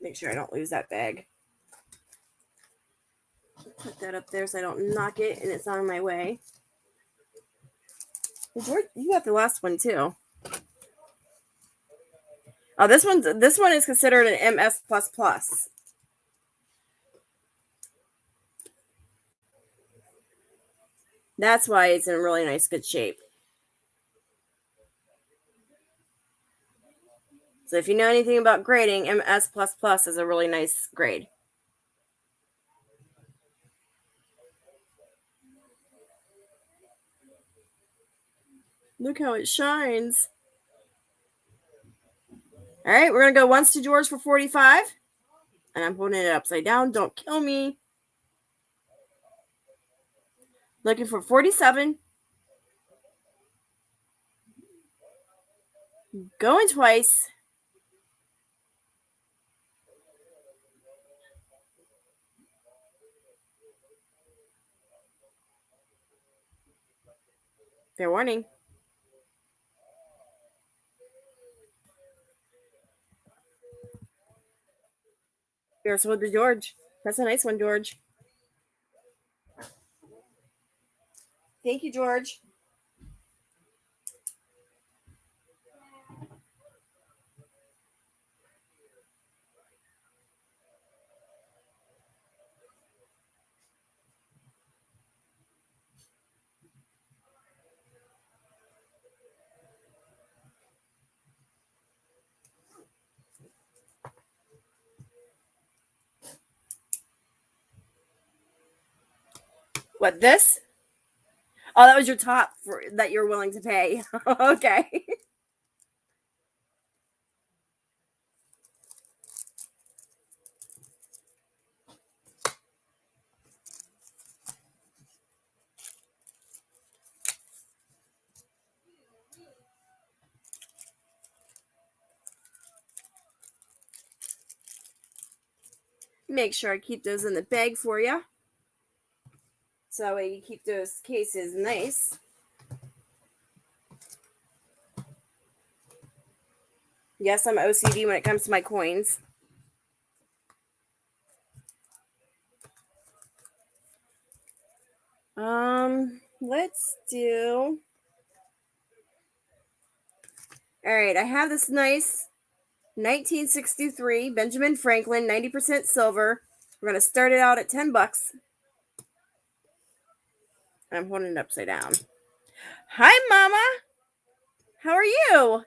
Make sure I don't lose that bag. Put that up there so I don't knock it and it's on my way. George, you got the last one too. Oh, this one is considered an MS++. That's why it's in really nice, good shape. So if you know anything about grading, MS++ is a really nice grade. Look how it shines. All right, we're going to go once to George for 45. And I'm putting it upside down. Don't kill me. Looking for 47. Going twice. Fair warning. Here's with the George. That's a nice one, George. Thank you, George. What, this? Oh, that was your top that you're willing to pay. Okay. Make sure I keep those in the bag for you. So that way you keep those cases nice. Yes, I'm OCD when it comes to my coins. Let's do All right, I have this nice 1963 Benjamin Franklin 90% silver. We're going to start it out at $10. I'm holding it upside down. Hi, Mama. How are you?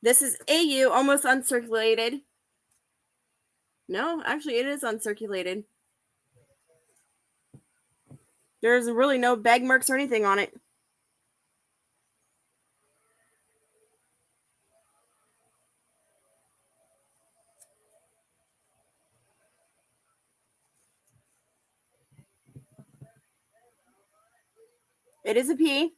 This is AU, almost uncirculated. No, actually, it is uncirculated. There's really no bag marks or anything on it. It is a P.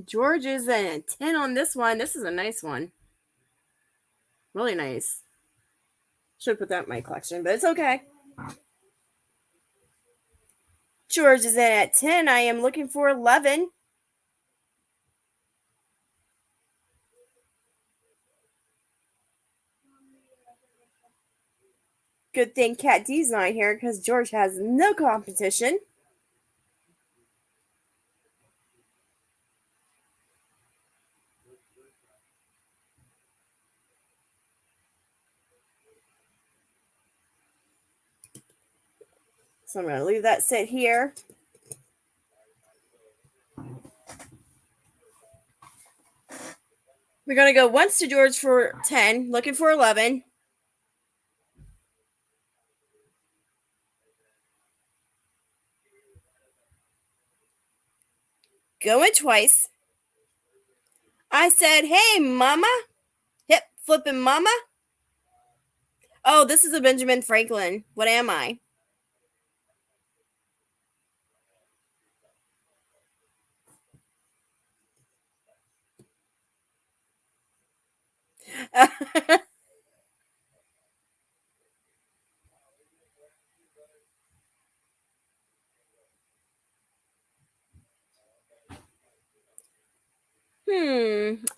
George is a 10 on this one. This is a nice one. Really nice. Should put that in my collection, but it's okay. George is in at 10. I am looking for 11. Good thing Cat D's not here because George has no competition. So I'm going to leave that sit here. We're going to go once to George for 10, looking for 11. Going twice. I said, hey, Mama. Hip flipping Mama. Oh, this is a Benjamin Franklin. What am I? I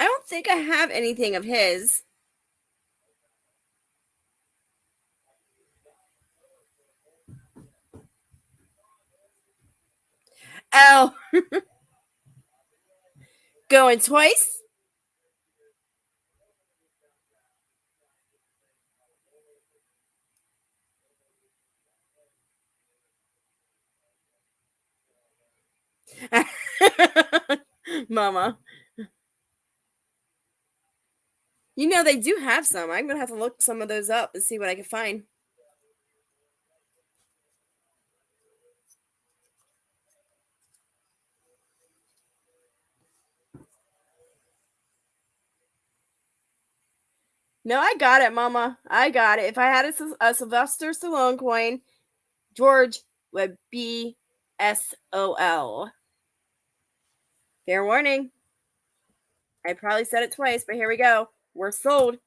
don't think I have anything of his. Oh, going twice. Mama. You know, they do have some. I'm going to have to look some of those up and see what I can find. No, I got it, Mama. I got it. If I had a Sylvester Stallone coin, George would be SOL. Fair warning. I probably said it twice, but here we go. We're sold.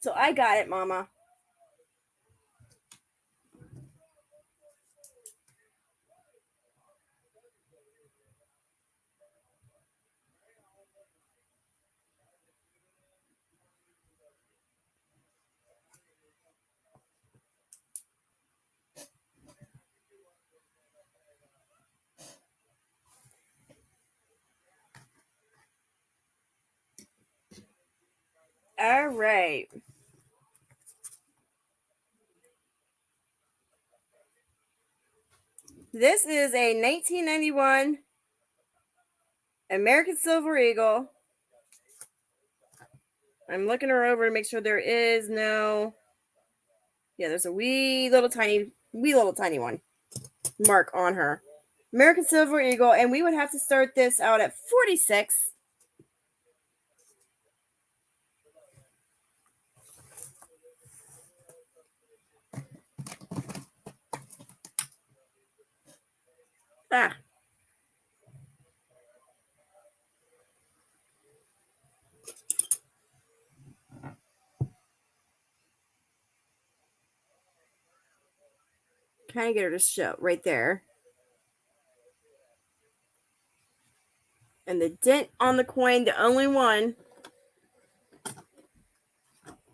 So I got it, Mama. All right. This is a 1991 American Silver Eagle. I'm looking her over to make sure there is no. Yeah, there's a wee little tiny one mark on her. American Silver Eagle, and we would have to start this out at 46. Ah. Kind of get her to show right there. And the dent on the coin, the only one,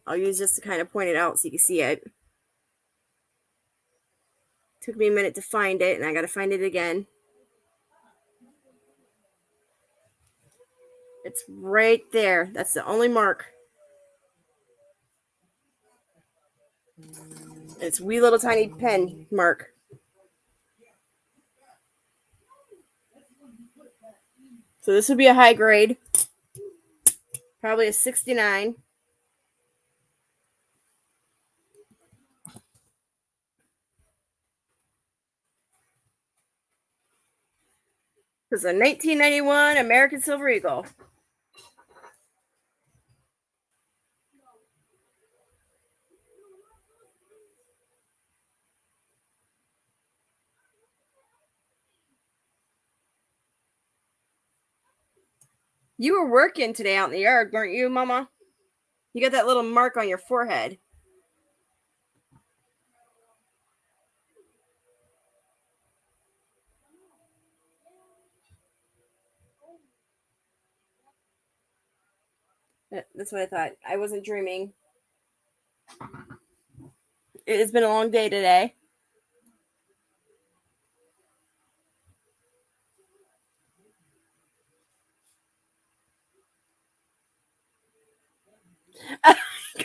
I'll use this to kind of point it out so you can see it. Took me a minute to find it, and I got to find it again. It's right there. That's the only mark. It's wee little tiny pen mark. So this would be a high grade. Probably a 69. It's a 1991 American Silver Eagle. You were working today out in the yard, weren't you, Mama? You got that little mark on your forehead. That's what I thought. I wasn't dreaming. It's been a long day today.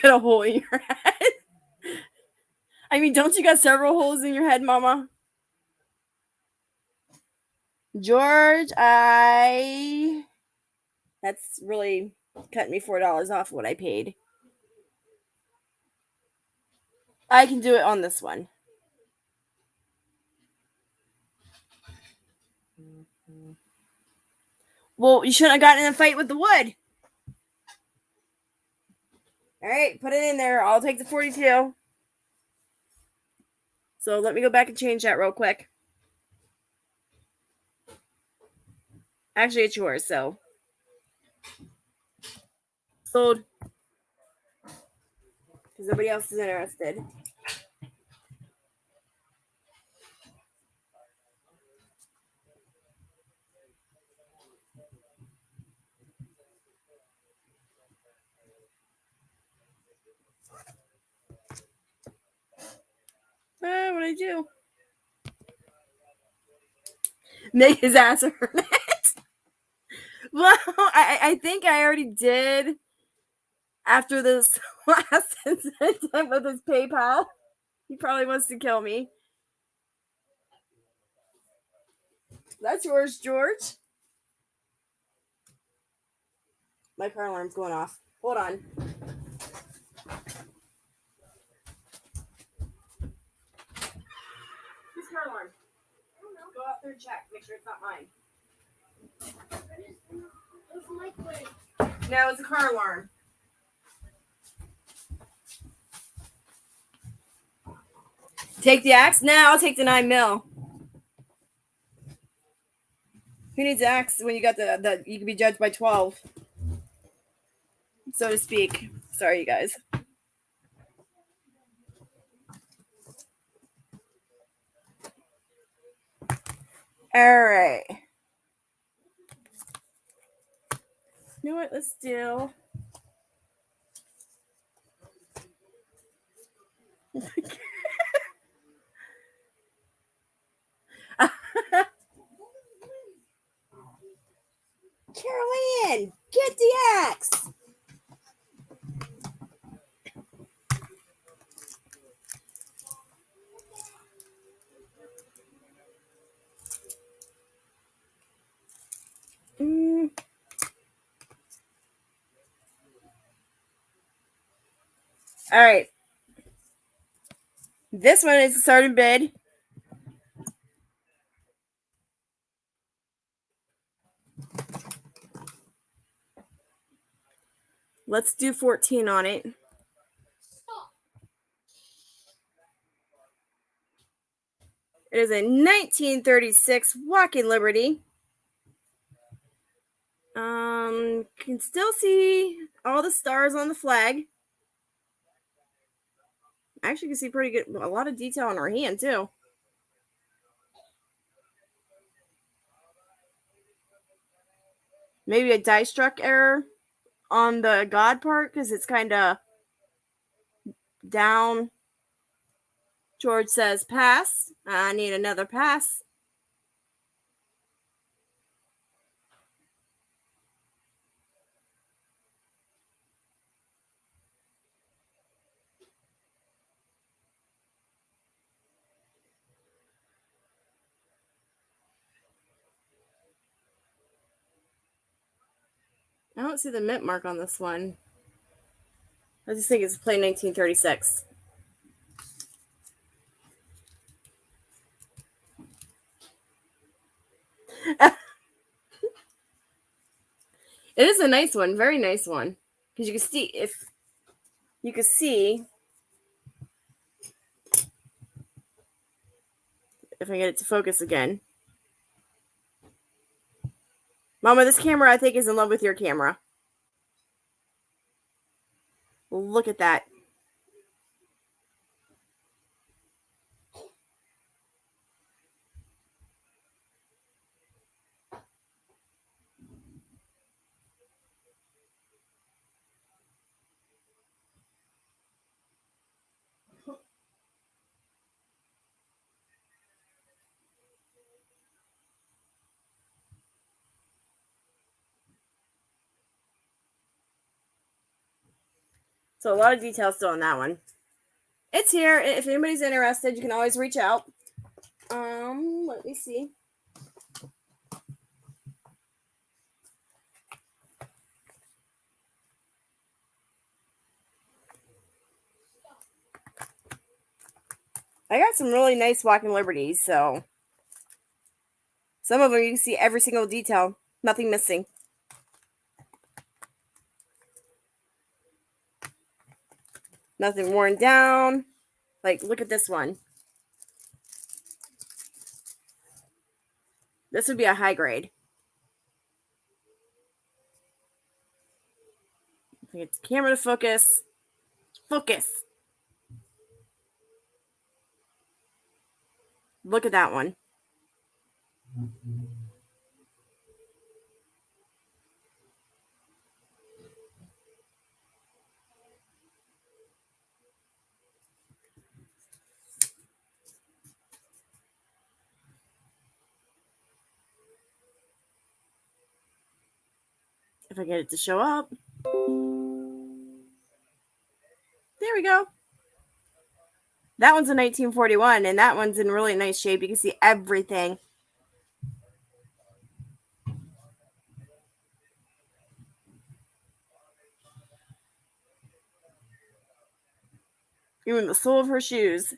Got a hole in your head. I mean, don't you got several holes in your head, Mama? George, that's really cutting me $4 off what I paid. I can do it on this one. Well, you shouldn't have gotten in a fight with the wood. All right, put it in there. I'll take the 42. So let me go back and change that real quick. Actually, it's yours, so. Sold. Because nobody else is interested. What'd I do? Make his ass earn it. Well, I think I already did after this last incident with his PayPal. He probably wants to kill me. That's yours, George. My car alarm's going off. Hold on. Whose car alarm? Go out there and check. Make sure it's not mine. No, it's a car alarm. Take the axe? No, I'll take the 9mm. Who needs axe when you got the you can be judged by 12, so to speak. Sorry, you guys. All right. You know what? Let's do. Carolyn, get the axe. All right. This one is the starting bid. Let's do 14 on it. It is a 1936 Walking Liberty. Can still see all the stars on the flag. Actually, you can see pretty good, a lot of detail on her hand too. Maybe a die struck error on the God part because it's kind of down. George says pass. I need another pass. I don't see the mint mark on this one. I just think it's play 1936. It is a nice one, very nice one. Because you can see if I get it to focus again. Mama, this camera I think is in love with your camera. Look at that. So a lot of details still on that one. It's here. If anybody's interested, you can always reach out. Let me see. I got some really nice Walking Liberties, so some of them you can see every single detail, nothing missing. Nothing worn down. Like, look at this one. This would be a high grade. I get the camera to focus. Focus. Look at that one. If I get it to show up. There we go. That one's a 1941, and that one's in really nice shape. You can see everything. Even the sole of her shoes.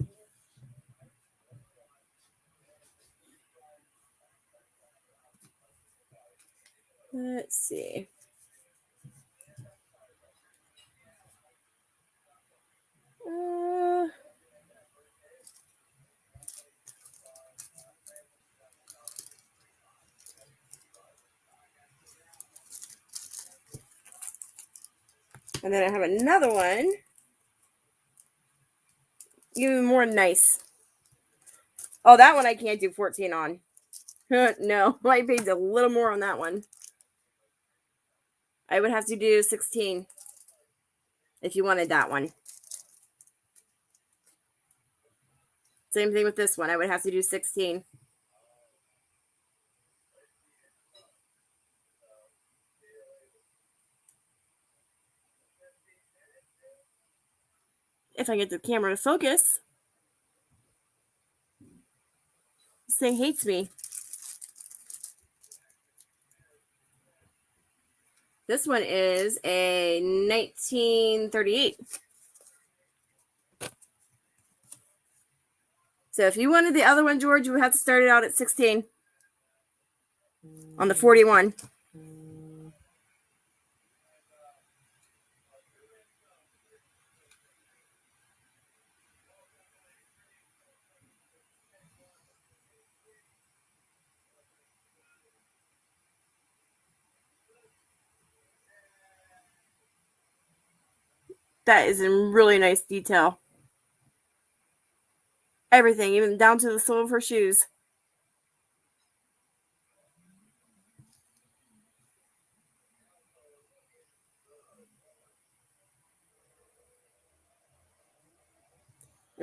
Let's see. And then I have another one. Even more nice. Oh, that one I can't do 14 on. No, I paid a little more on that one. I would have to do 16 if you wanted that one. Same thing with this one. I would have to do 16. If I get the camera to focus. This thing hates me. This one is a 1938. So if you wanted the other one, George, you would have to start it out at 16 on the 41. That is in really nice detail. Everything, even down to the sole of her shoes.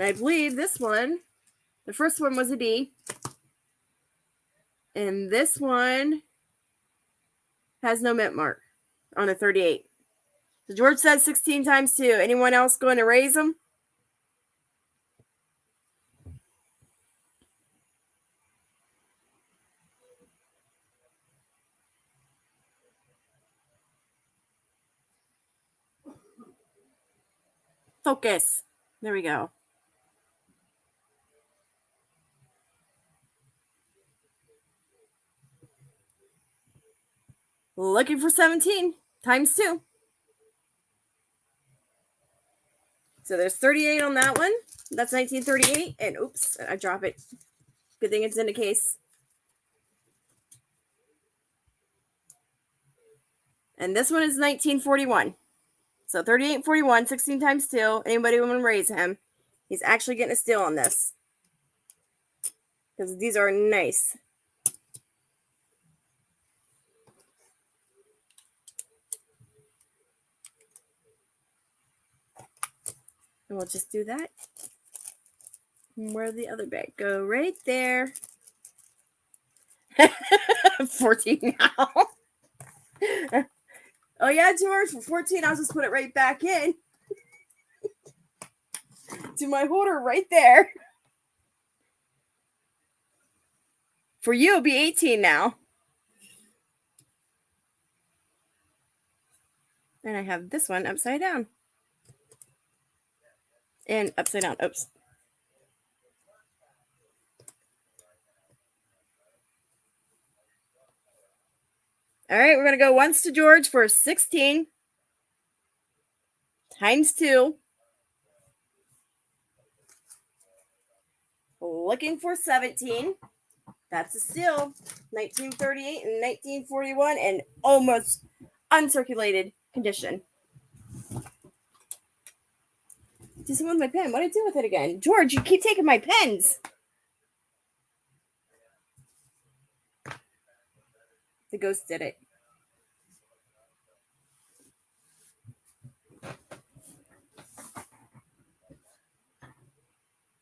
And I believe this one, the first one was a D. And this one has no mint mark on a 38. So George says 16 times 2. Anyone else going to raise them? Focus. There we go. Looking for 17 times 2. So there's 38 on that one. That's 1938. And oops, I drop it. Good thing it's in a case. And this one is 1941. So 38 and 41, 16 times 2. Anybody want to raise him? He's actually getting a steal on this. Because these are nice. And we'll just do that. Where'd the other bag go? Right there. 14 now. Oh yeah, George, for 14, I'll just put it right back in. To my holder right there. For you, it'll be 18 now. And I have this one upside down. And upside down. Oops. All right, we're going to go once to George for 16 times 2. Looking for 17. That's a steal. 1938 and 1941 and almost uncirculated condition. Do something with my pen. What did I do with it again? George, you keep taking my pens. The ghost did it.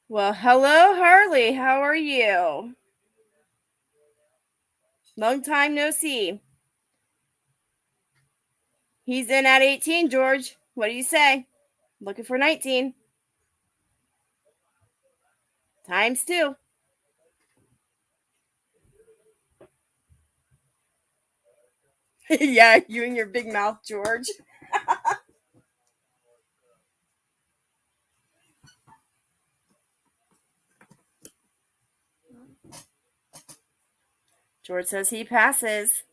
Well, hello, Harley. How are you? Long time no see. He's in at 18, George. What do you say? Looking for 19. Times 2. Yeah, you and your big mouth, George. George says he passes.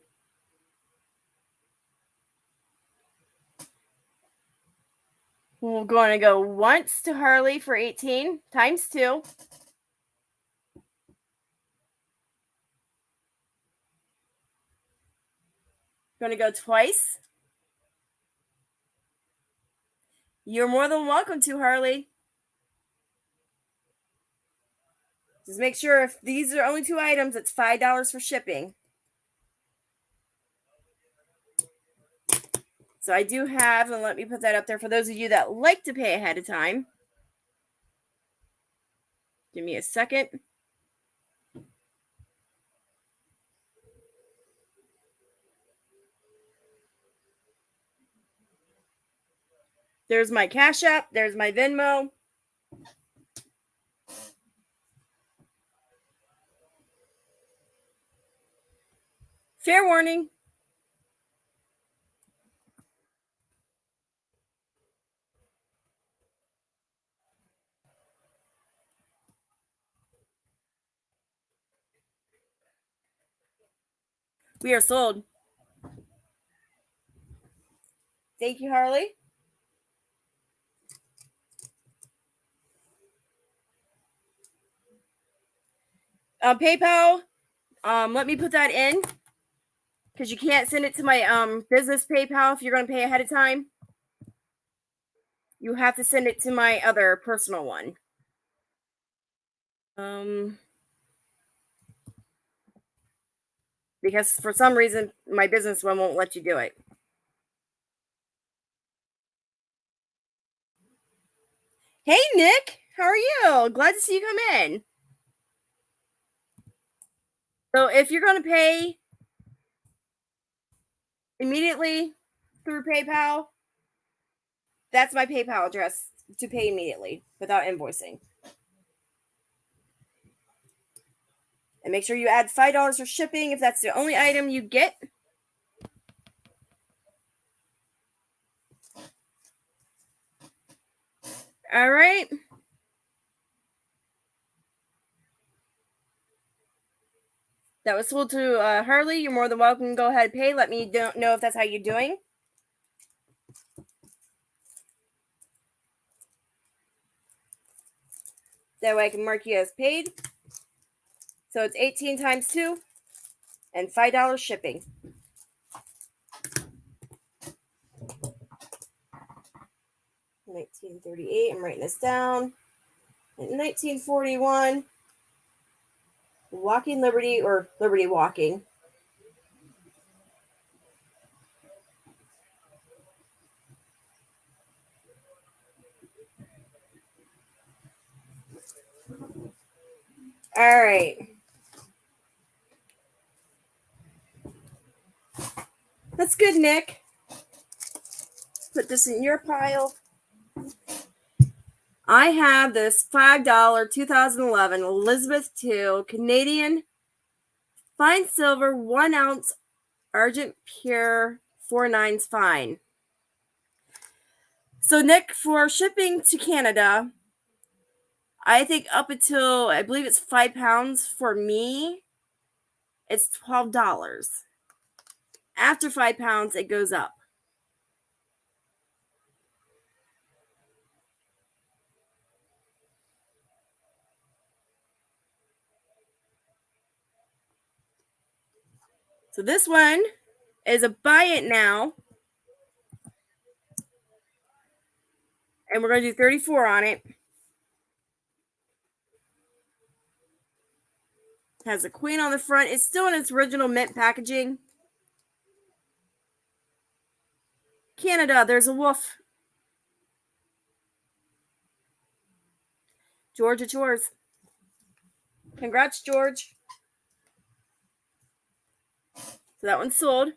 We're going to go once to Harley for 18 times 2. Going to go twice. You're more than welcome to, Harley. Just make sure if these are only 2 items, it's $5 for shipping. So I do have, and let me put that up there for those of you that like to pay ahead of time. Give me a second. There's my Cash App. There's my Venmo. Fair warning. We are sold. Thank you, Harley. PayPal. Let me put that in because you can't send it to my business PayPal if you're going to pay ahead of time. You have to send it to my other personal one. Because for some reason my business one won't let you do it. Hey, Nick. How are you? Glad to see you come in. So if you're going to pay immediately through PayPal, that's my PayPal address to pay immediately without invoicing. And make sure you add $5 for shipping if that's the only item you get. All right. That was sold to Harley. You're more than welcome to go ahead and pay. Let me know if that's how you're doing. That way I can mark you as paid. So it's 18 times 2 and $5 shipping. $19.38. I'm writing this down. In 1941, Walking Liberty or Liberty Walking. All right. That's good, Nick. Put this in your pile. I have this $5 2011 Elizabeth II Canadian fine silver 1 ounce argent pure 4/9 fine. So, Nick, for shipping to Canada, I think up until I believe it's £5 for me, it's $12. After £5, it goes up. So this one is a buy it now. And we're going to do 34 on it. Has a queen on the front. It's still in its original mint packaging. Canada, there's a wolf. George, it's yours. Congrats, George. So that one's sold.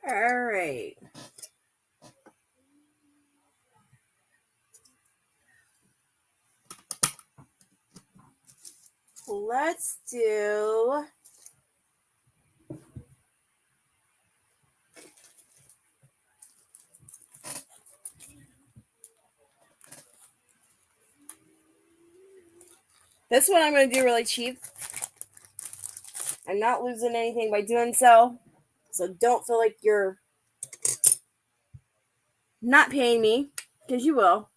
All right. Let's do this one. I'm going to do really cheap. I'm not losing anything by doing so. So don't feel like you're not paying me, because you will.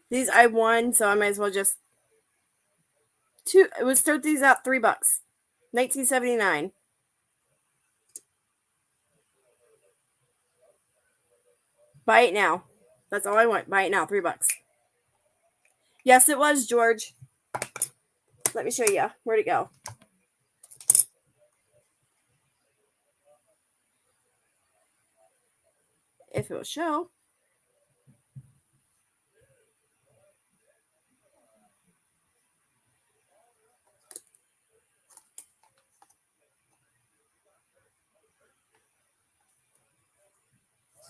These I won, so I might as well just start these out $3. 1979. Buy it now. That's all I want. Buy it now. $3. Yes, it was, George. Let me show you. Where'd it go? If it will show.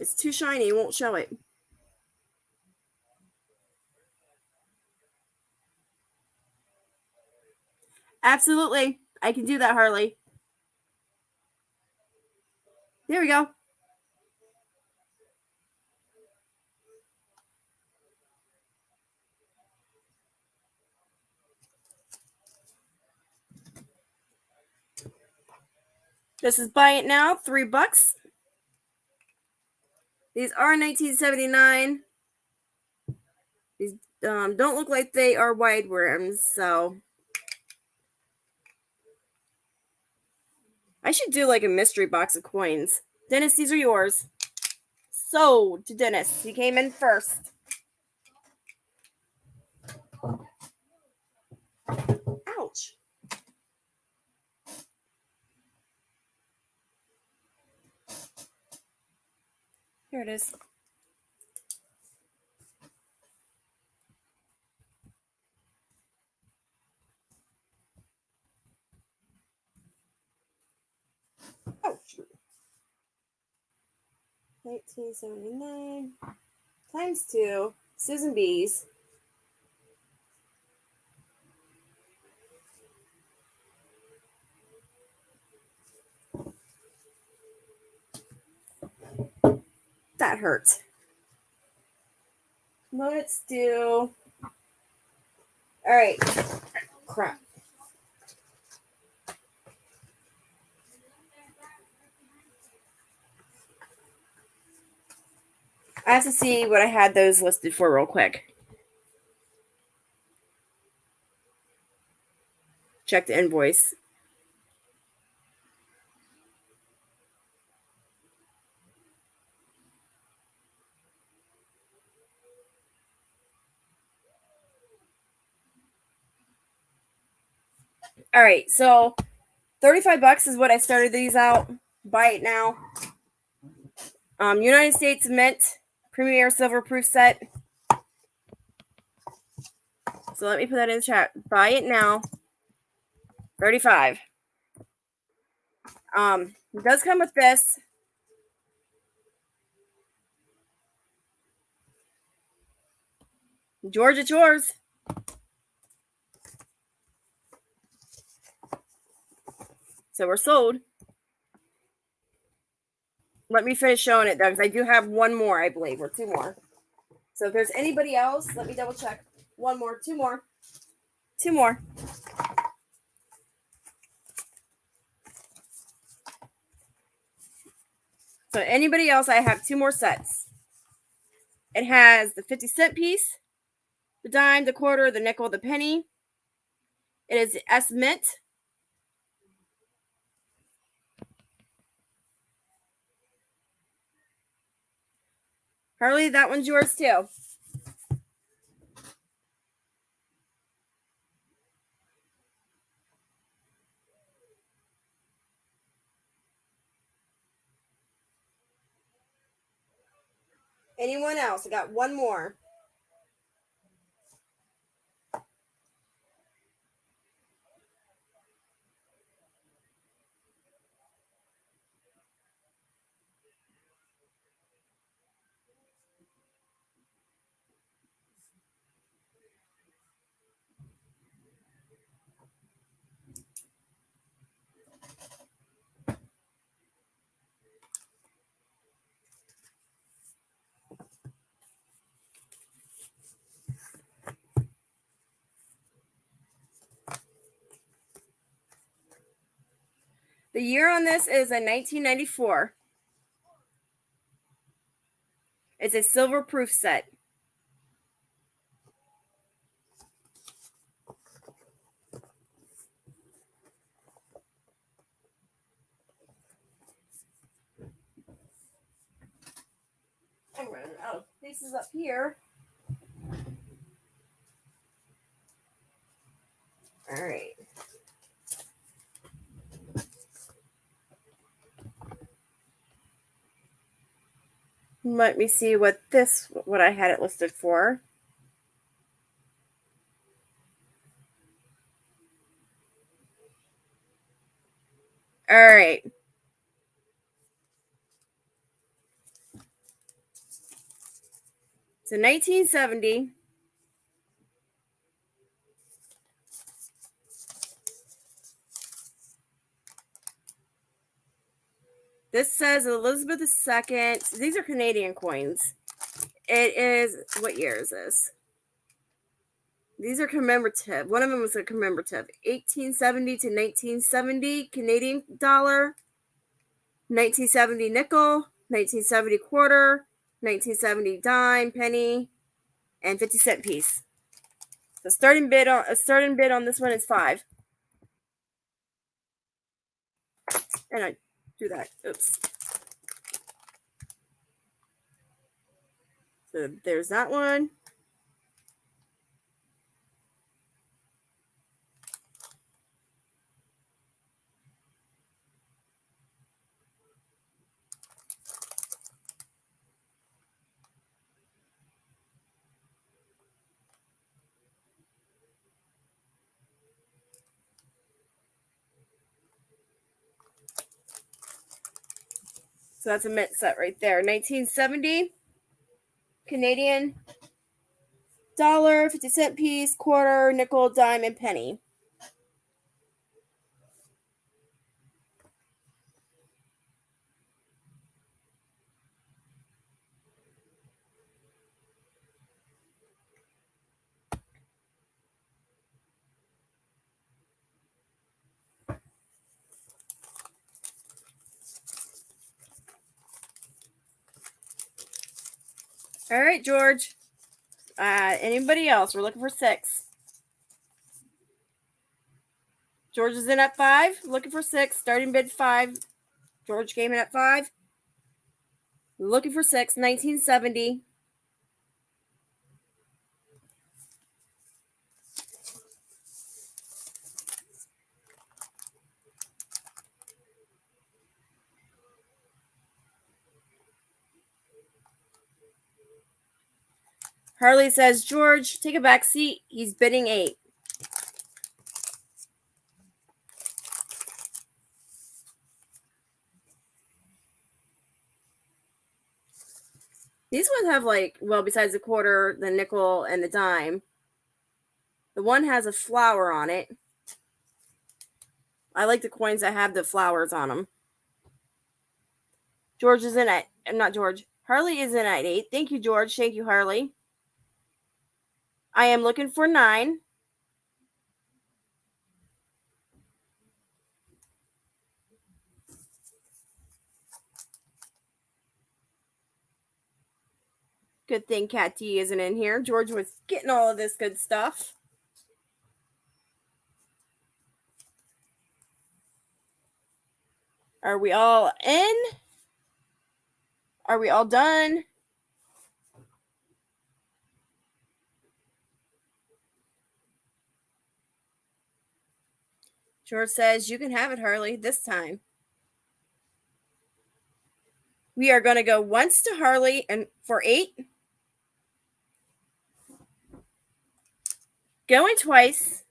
It's too shiny. It won't show it. Absolutely. I can do that, Harley. There we go. This is buy it now, $3. These are 1979. These don't look like they are wide rims, so I should do like a mystery box of coins. Dennis, these are yours. Sold to Dennis. He came in first. Ouch. Here it is. Oh, shoot. 1979 times 2. Susan B's. That hurts. Let's do. All right. Crap. I have to see what I had those listed for real quick. Check the invoice. All right, so $35 is what I started these out. Buy it now. United States Mint Premier Silver Proof Set. So let me put that in the chat. Buy it now. $35. It does come with this. George, it's yours. So we're sold. Let me finish showing it though, because I do have one more, I believe, or two more. So if there's anybody else, let me double check. One more, two more. Two more. So anybody else, I have two more sets. It has the 50-cent piece, the dime, the quarter, the nickel, the penny. It is the S Mint. Harley, that one's yours too. Anyone else? I got one more. The year on this is a 1994. It's a silver proof set. I'm running out of pieces up here. All right. Let me see what I had it listed for. All right. So 1970. This says Elizabeth II. These are Canadian coins. It is, what year is this? These are commemorative. One of them was a commemorative. 1870 to 1970 Canadian dollar, 1970 nickel, 1970 quarter, 1970 dime, penny, and 50-cent piece. The starting bid on this one is 5. And I do that. Oops. So there's that one. So that's a mint set right there. 1970 Canadian dollar, 50-cent piece, quarter, nickel, dime, and penny. All right, George. Anybody else? We're looking for 6. George is in at 5. Looking for 6. Starting bid 5. George came in at 5. Looking for 6. 1970. Harley says, George, take a back seat. He's bidding 8. These ones have besides the quarter, the nickel, and the dime, the one has a flower on it. I like the coins that have the flowers on them. George is in at, not George, Harley is in at 8. Thank you, George. Thank you, Harley. I am looking for 9. Good thing Cat D isn't in here. George was getting all of this good stuff. Are we all in? Are we all done? George says, you can have it, Harley, this time. We are going to go once to Harley and for 8. Going twice.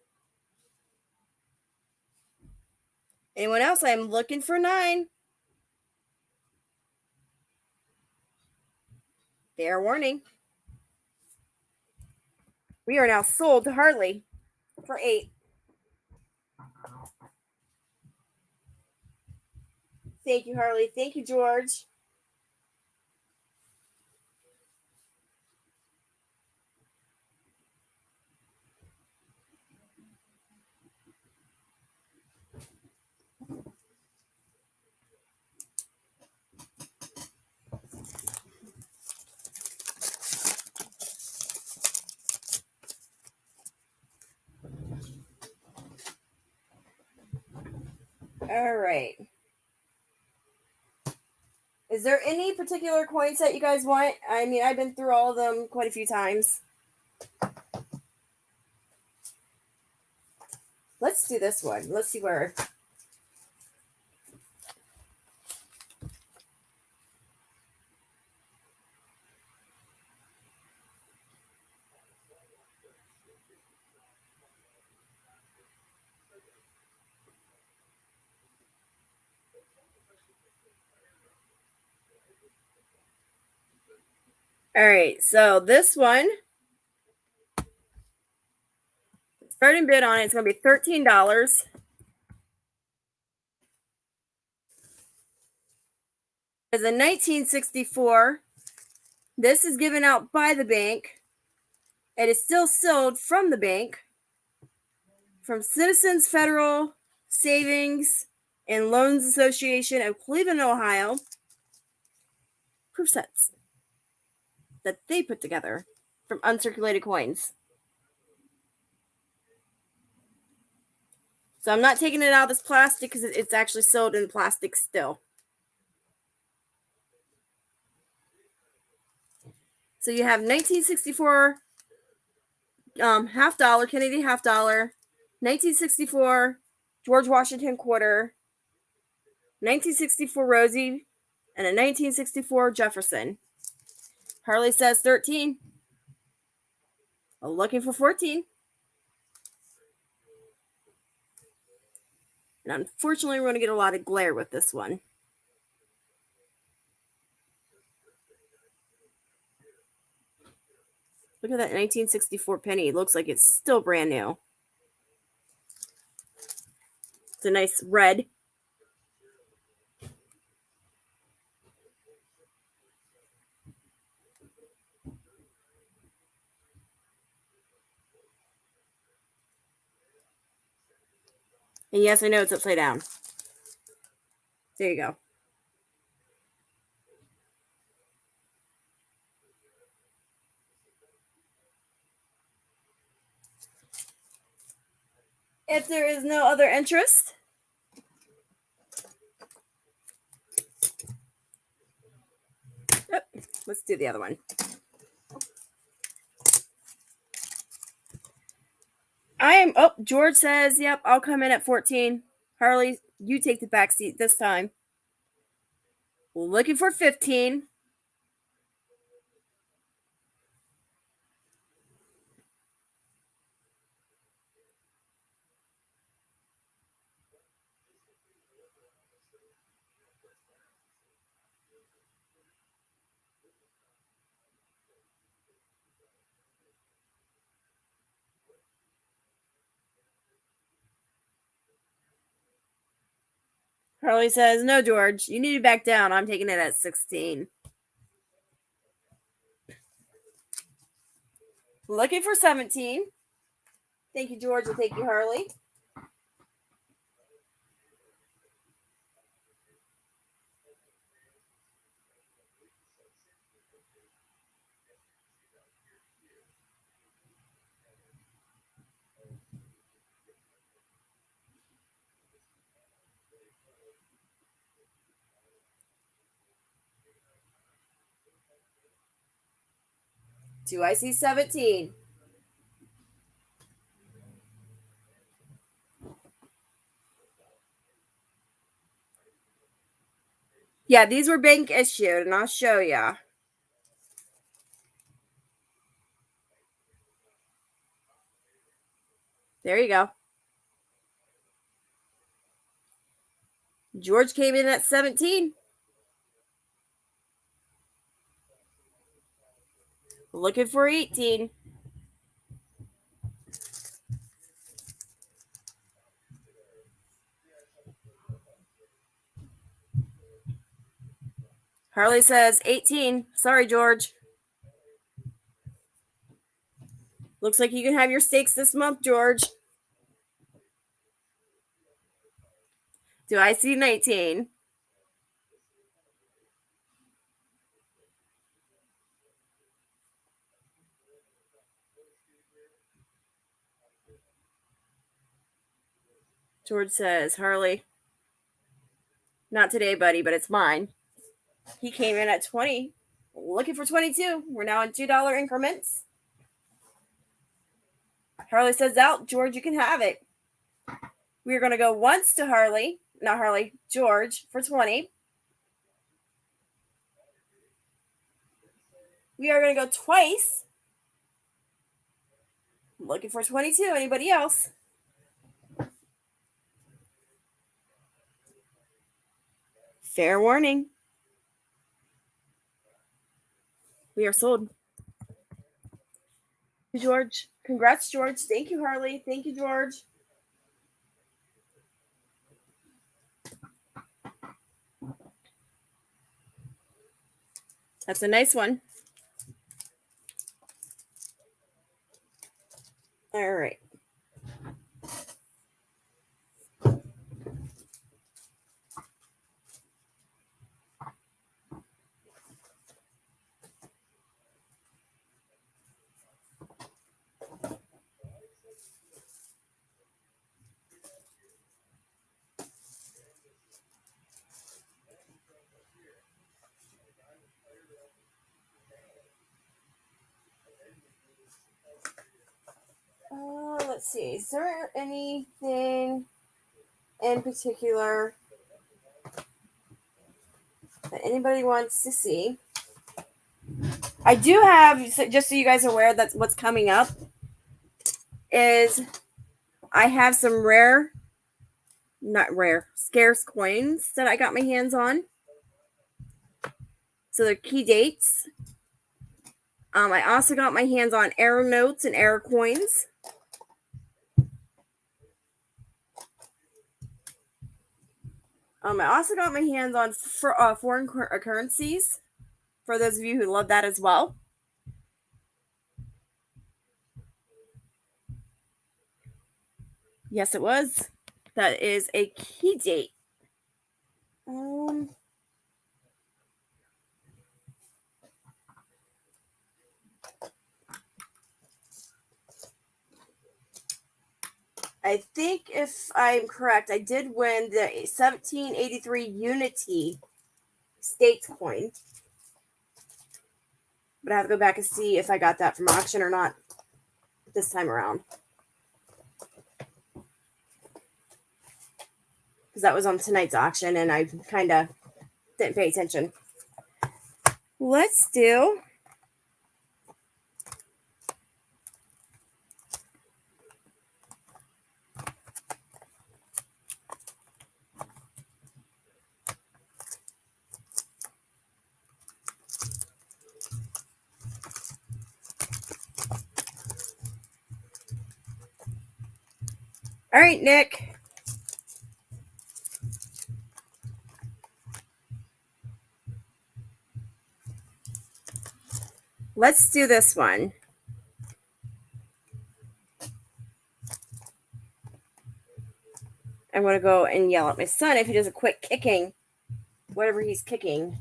Anyone else? I'm looking for 9. Fair warning. We are now sold to Harley for 8. Thank you, Harley. Thank you, George. All right. Is there any particular coin set you guys want? I mean, I've been through all of them quite a few times. Let's do this one. Let's see where. All right, so this one, starting bid on it is going to be $13. It's a 1964. This is given out by the bank. It is still sold from the bank, from Citizens Federal Savings and Loans Association of Cleveland, Ohio. Proof sets that they put together from uncirculated coins. So I'm not taking it out of this plastic because it's actually sold in plastic still. So you have 1964 half dollar, Kennedy half dollar, 1964 George Washington quarter, 1964 Rosie, and a 1964 Jefferson. Harley says 13. Looking for 14. And unfortunately, we're going to get a lot of glare with this one. Look at that 1964 penny. It looks like it's still brand new. It's a nice red. And yes, I know it's upside down. There you go. If there is no other interest, let's do the other one. George says, yep, I'll come in at 14. Harley, you take the back seat this time. Looking for 15. Harley says, no, George, you need to back down. I'm taking it at 16. Looking for 17. Thank you, George, and thank you, Harley. Do I see 17? Yeah, these were bank issued, and I'll show ya. There you go. George came in at 17. Looking for 18. Harley says 18. Sorry, George. Looks like you can have your steaks this month, George. Do I see 19? George says, Harley, not today, buddy, but it's mine. He came in at 20. Looking for 22. We're now in $2 increments. Harley says out. George, you can have it. We're going to go once to Harley. Not Harley, George, for 20. We are going to go twice. Looking for 22. Anybody else? Fair warning. We are sold. George. Congrats, George. Thank you, Harley. Thank you, George. That's a nice one. All right. let's see. Is there anything in particular that anybody wants to see? I do have, just so you guys are aware, that's what's coming up, is I have some scarce coins that I got my hands on. So they're key dates. I also got my hands on error notes and error coins. I also got my hands on foreign currencies, for those of you who love that as well. Yes, it was. That is a key date. I think if I'm correct, I did win the 1783 Unity States coin. But I have to go back and see if I got that from auction or not this time around. Because that was on tonight's auction and I kind of didn't pay attention. Let's do all right, Nick. Let's do this one. I'm going to go and yell at my son if he doesn't quit kicking whatever he's kicking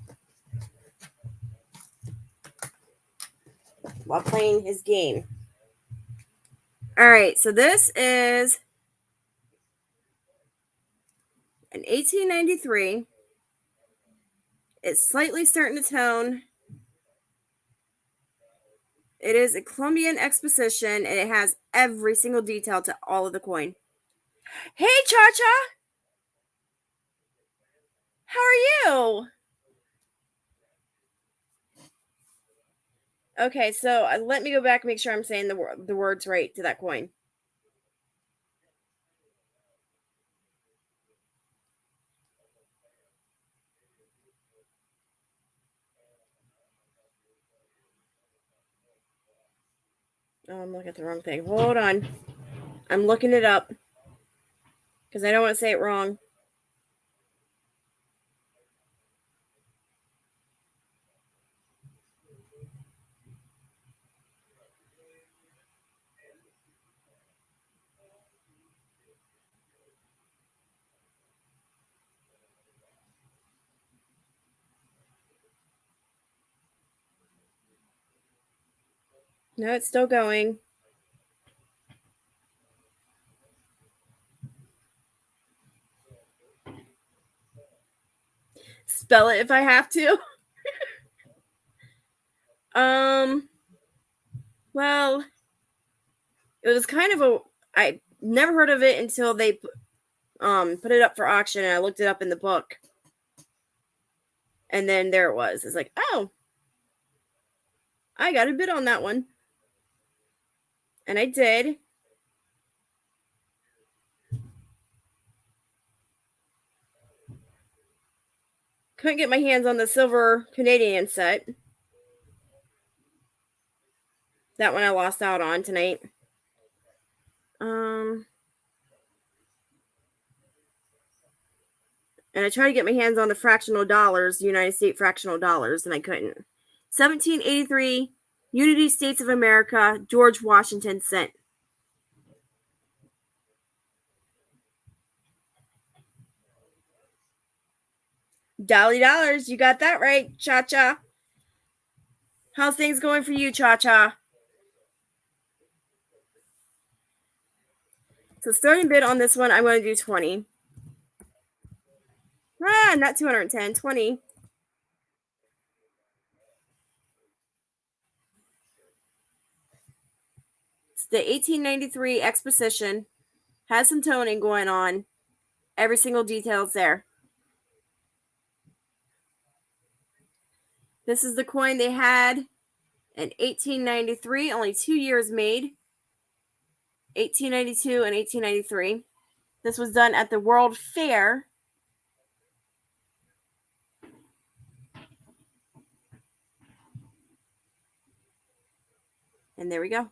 while playing his game. All right, so this is an 1893. It's slightly starting to tone. It is a Columbian exposition, and it has every single detail to all of the coin. Hey, Cha-Cha! How are you? Okay, so let me go back and make sure I'm saying the words right to that coin. Oh, I'm looking at the wrong thing. Hold on. I'm looking it up because I don't want to say it wrong. No, it's still going. Spell it if I have to. Well, it was kind of I never heard of it until they put it up for auction, and I looked it up in the book. And then there it was. It's like, oh, I got a bid on that one. And I did. Couldn't get my hands on the silver Canadian set. That one I lost out on tonight. And I tried to get my hands on the fractional dollars, United States fractional dollars, and I couldn't. 1783, Unity States of America, George Washington cent. Dolly dollars, you got that right, Cha-Cha. How's things going for you, Cha-Cha? So starting bid on this one, I'm going to do 20. Not 210, 20. The 1893 exposition has some toning going on. Every single detail's there. This is the coin they had in 1893, only 2 years made. 1892 and 1893. This was done at the World Fair. And there we go.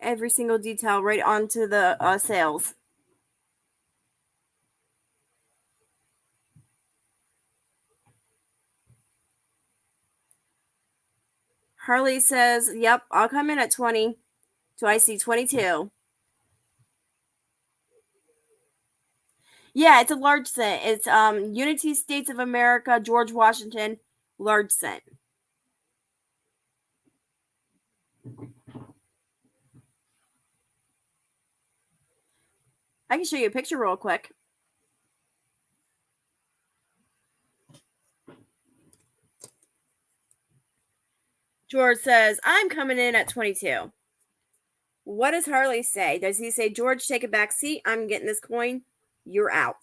Every single detail right onto the sales. Harley says, yep, I'll come in at 20. So I see 22. Yeah, it's a large cent. It's United States of America, George Washington, large cent. I can show you a picture real quick. George says, I'm coming in at 22. What does Harley say? Does he say, George, take a back seat? I'm getting this coin. You're out.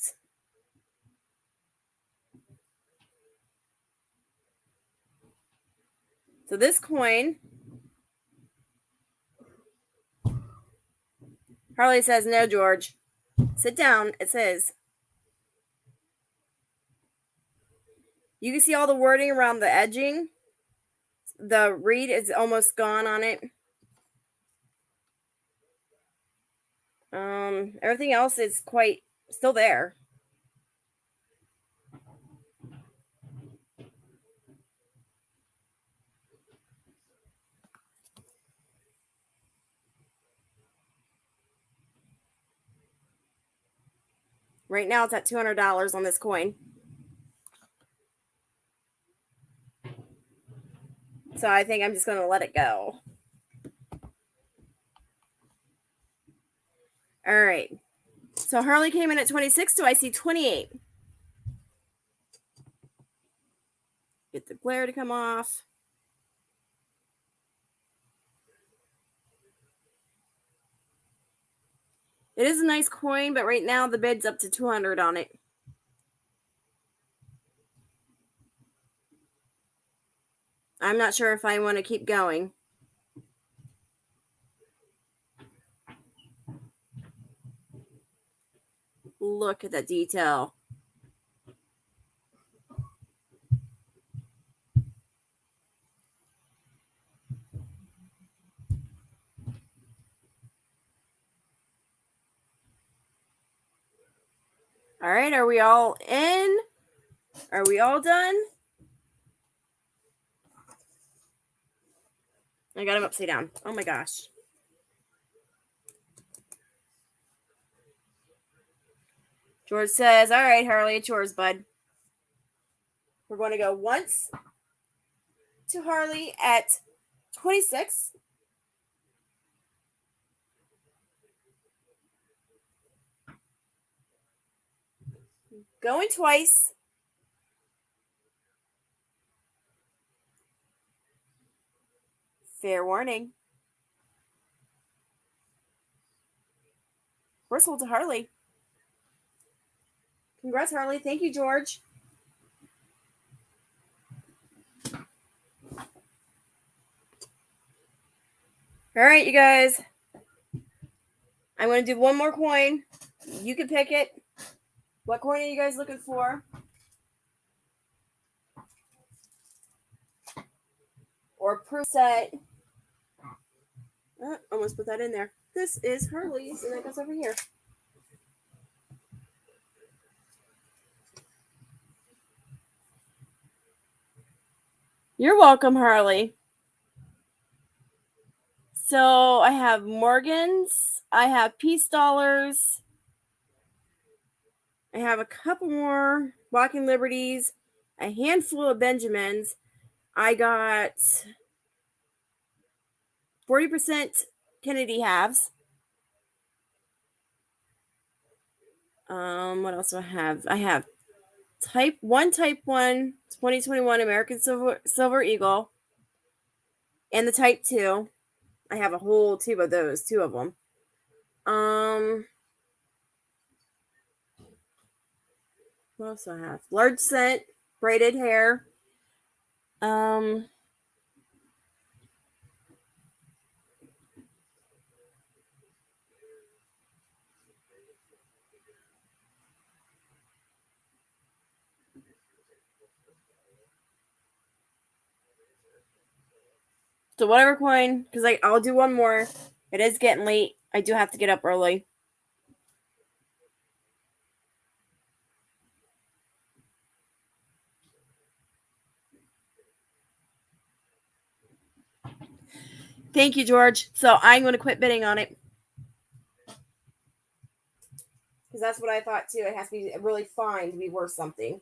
So this coin, Harley says, no, George. Sit down. It says. You can see all the wording around the edging. The reed is almost gone on it. Everything else is quite still there. Right now it's at $200 on this coin. So I think I'm just going to let it go. All right. So Harley came in at 26. Do I see 28? Get the glare to come off. It is a nice coin, but right now the bid's up to 200 on it. I'm not sure if I want to keep going. Look at the detail. All right, are we all in? Are we all done? I got him upside down. Oh my gosh. George says, all right, Harley, it's yours, bud. We're going to go once to Harley at 26. Going twice. Fair warning. First hold to Harley. Congrats, Harley. Thank you, George. All right, you guys. I'm going to do one more coin. You can pick it. What coin are you guys looking for? Or proof set. Almost put that in there. This is Harley's, and that goes over here. You're welcome, Harley. So I have Morgan's. I have Peace Dollars. I have a couple more Walking Liberties. A handful of Benjamins. I got 40% Kennedy halves. What else do I have? I have Type 1 2021 American Silver Eagle, and the Type 2. I have a whole tube of those, two of them. What else do I have? Large scent, braided hair. So whatever coin, because I'll do one more. It is getting late. I do have to get up early. Thank you, George. So I'm going to quit bidding on it. Because that's what I thought too. It has to be really fine to be worth something.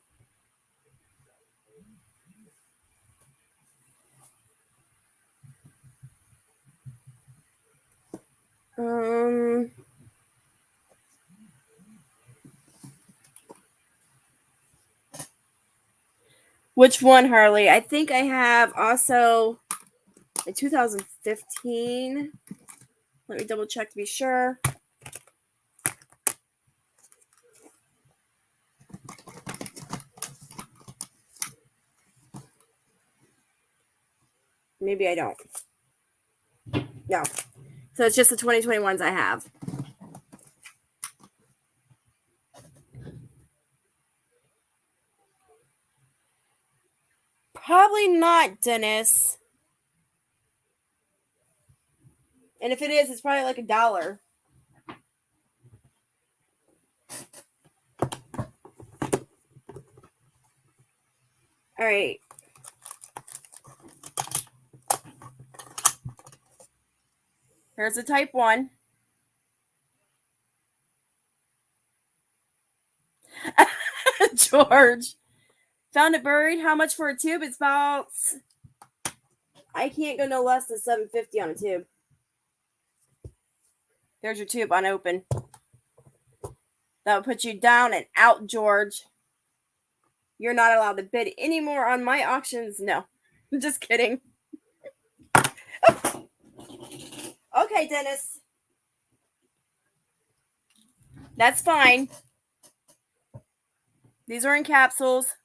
Which one, Harley? I think I have also a 2015. Let me double check to be sure. Maybe I don't. No. So it's just the 2021s I have. Probably not, Dennis. And if it is, it's probably like $1. All right. Here's the Type 1. George. Found it buried. How much for a tube? It's about... I can't go no less than $7.50 on a tube. There's your tube unopened. That would put you down and out, George. You're not allowed to bid anymore on my auctions. No. I'm just kidding. Okay, Dennis. That's fine. These are in capsules.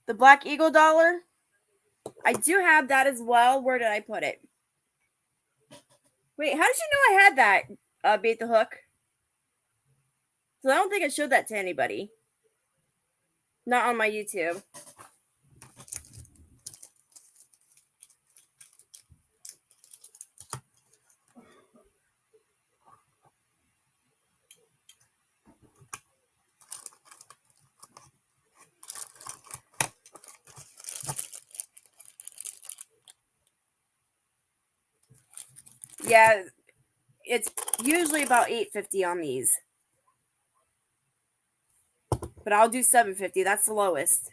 The Black Eagle dollar. I do have that as well. Where did I put it? Wait, how did you know I had that? Beat the hook. So I don't think I showed that to anybody. Not on my YouTube. Yeah, it's usually about $8.50 on these. But I'll do $7.50. That's the lowest.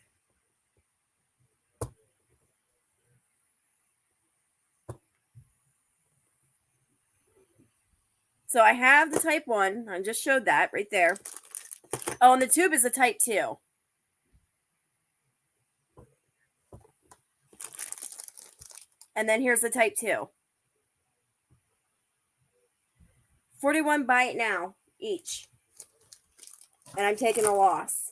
So I have the Type 1. I just showed that right there. Oh, and the tube is the Type 2. And then here's the Type 2. 41 bite now each. And I'm taking a loss.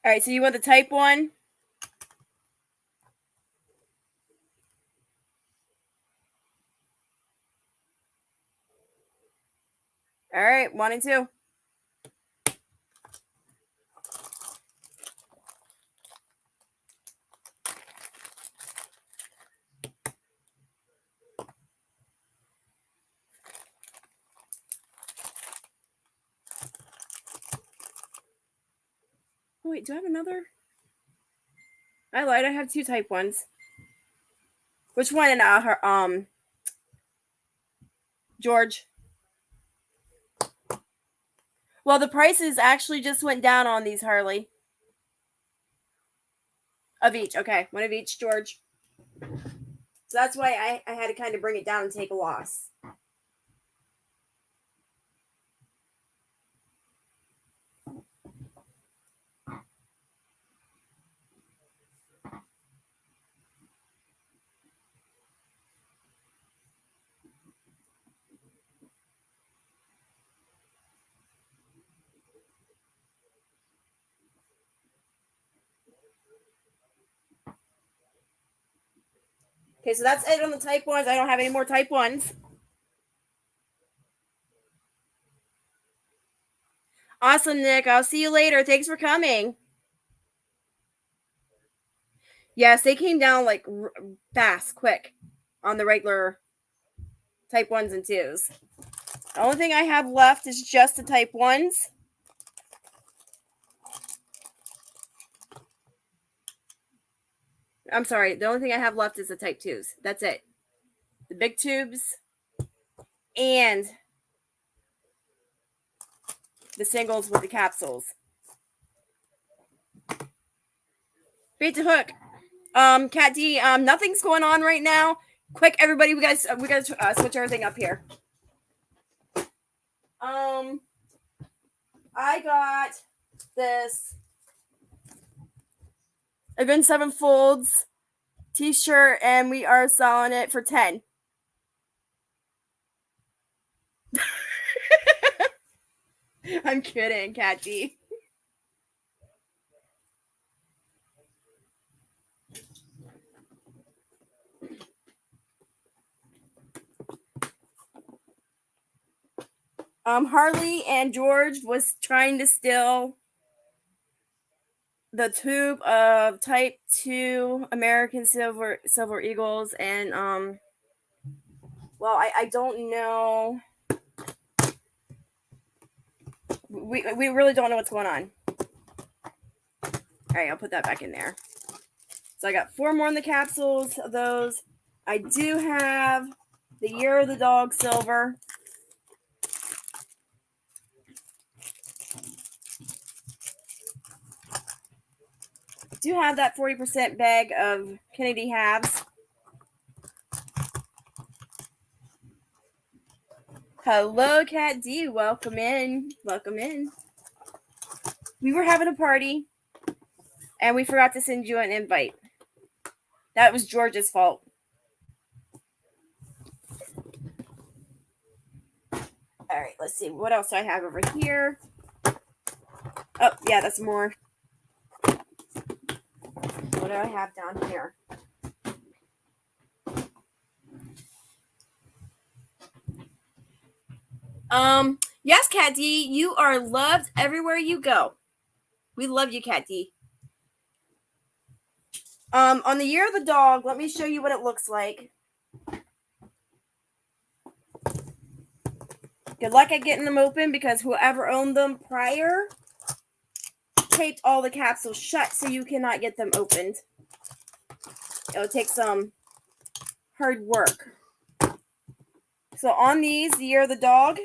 All right, so you want the Type 1? All right, 1 and 2. Oh, wait, do I have another? I lied. I have 2 Type 1s. Which one? George. Well, the prices actually just went down on these, Harley. Of each. Okay, one of each, George. So that's why I had to kind of bring it down and take a loss. Okay, so that's it on the type 1s. I don't have any more type 1s. Awesome, Nick. I'll see you later. Thanks for coming. Yes, they came down like fast, quick on the regular type 1s and 2s. The only thing I have left is just the type 1s. I'm sorry. The only thing I have left is the type 2s. That's it. The big tubes and the singles with the capsules. Bait to hook. Cat D, nothing's going on right now. Quick, everybody, we gotta switch everything up here. I got this Event 7 Folds t-shirt, and we are selling it for 10. I'm kidding, Cat D. Harley and George was trying to steal the tube of type 2 American Silver Eagles, and well, I don't know. We really don't know what's going on. All right, I'll put that back in there. So I got 4 more in the capsules of those. I do have the Year of the Dog Silver. Do have that 40% bag of Kennedy halves. Hello, Cat D. Welcome in. Welcome in. We were having a party, and we forgot to send you an invite. That was George's fault. All right, let's see. What else do I have over here? Oh, yeah, that's more. What do I have down here? Yes, Cat D, you are loved everywhere you go. We love you, Cat D. On the Year of the Dog, let me show you what it looks like. Good luck at getting them open, because whoever owned them prior taped all the capsules shut so you cannot get them opened. It'll take some hard work. So on these, the Year of the Dog,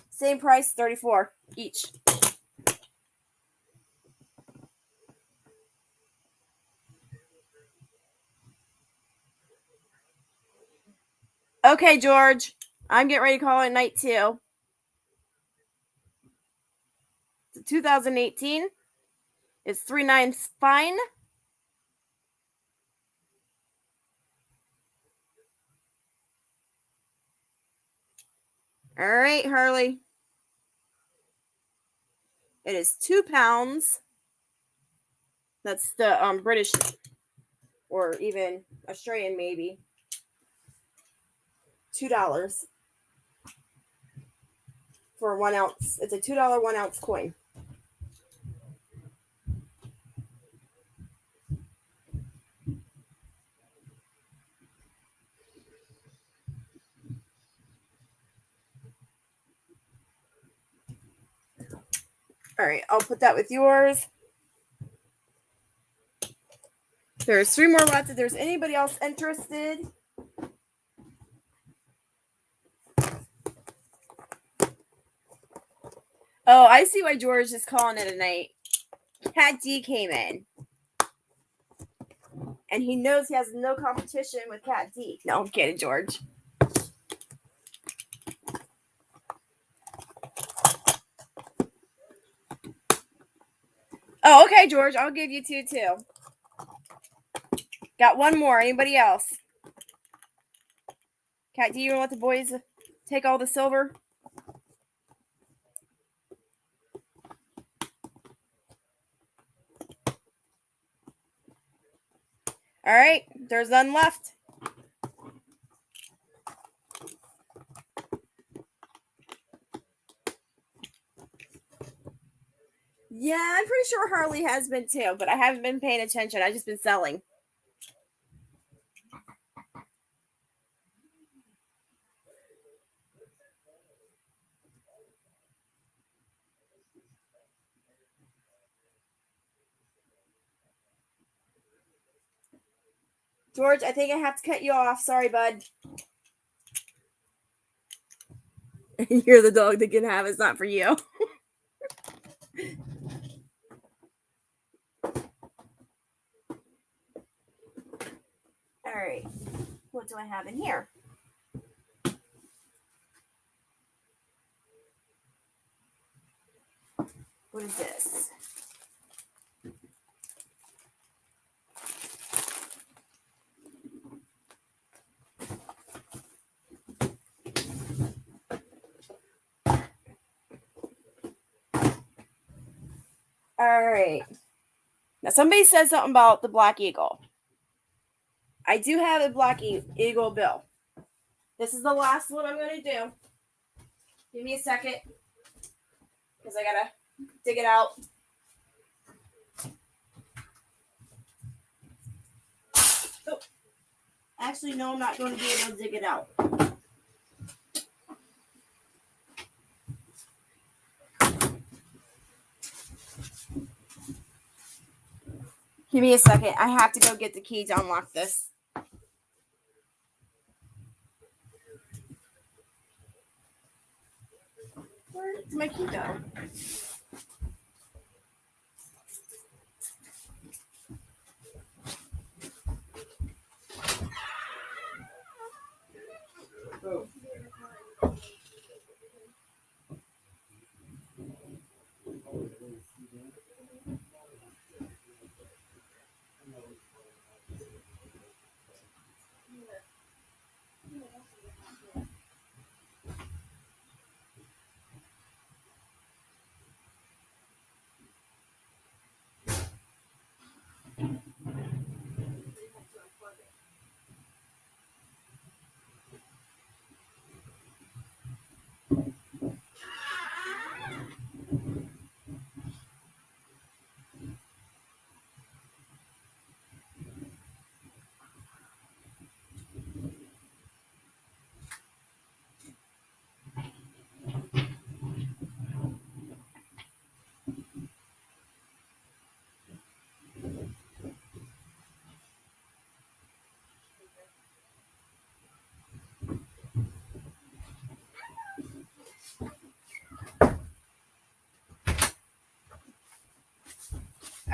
same price, $34 each. Okay, George. I'm getting ready to call it night too. 2018. It's 3/9 fine. All right, Harley. It is £2. That's the British or even Australian, maybe. $2 for 1 ounce. It's a $2 1 ounce coin. All right, I'll put that with yours. There's 3 more lots if there's anybody else interested. Oh, I see why George is calling it a night. Cat D came in. And he knows he has no competition with Cat D. No, I'm kidding, George. Oh, okay, George. I'll give you two, too. Got one more. Anybody else? Cat D, you want to let the boys take all the silver? All right. There's none left. Yeah, I'm pretty sure Harley has been too, but I haven't been paying attention. I've just been selling. George, I think I have to cut you off. Sorry, bud. You're the dog that can have. It's not for you. All right. What do I have in here? What is this? All right. Now, somebody said something about the Black Eagle. I do have a Black Eagle bill. This is the last one I'm going to do. Give me a second because I got to dig it out. Oh. Actually, no, I'm not going to be able to dig it out. Give me a second. I have to go get the key to unlock this. Where did my key go? Oh.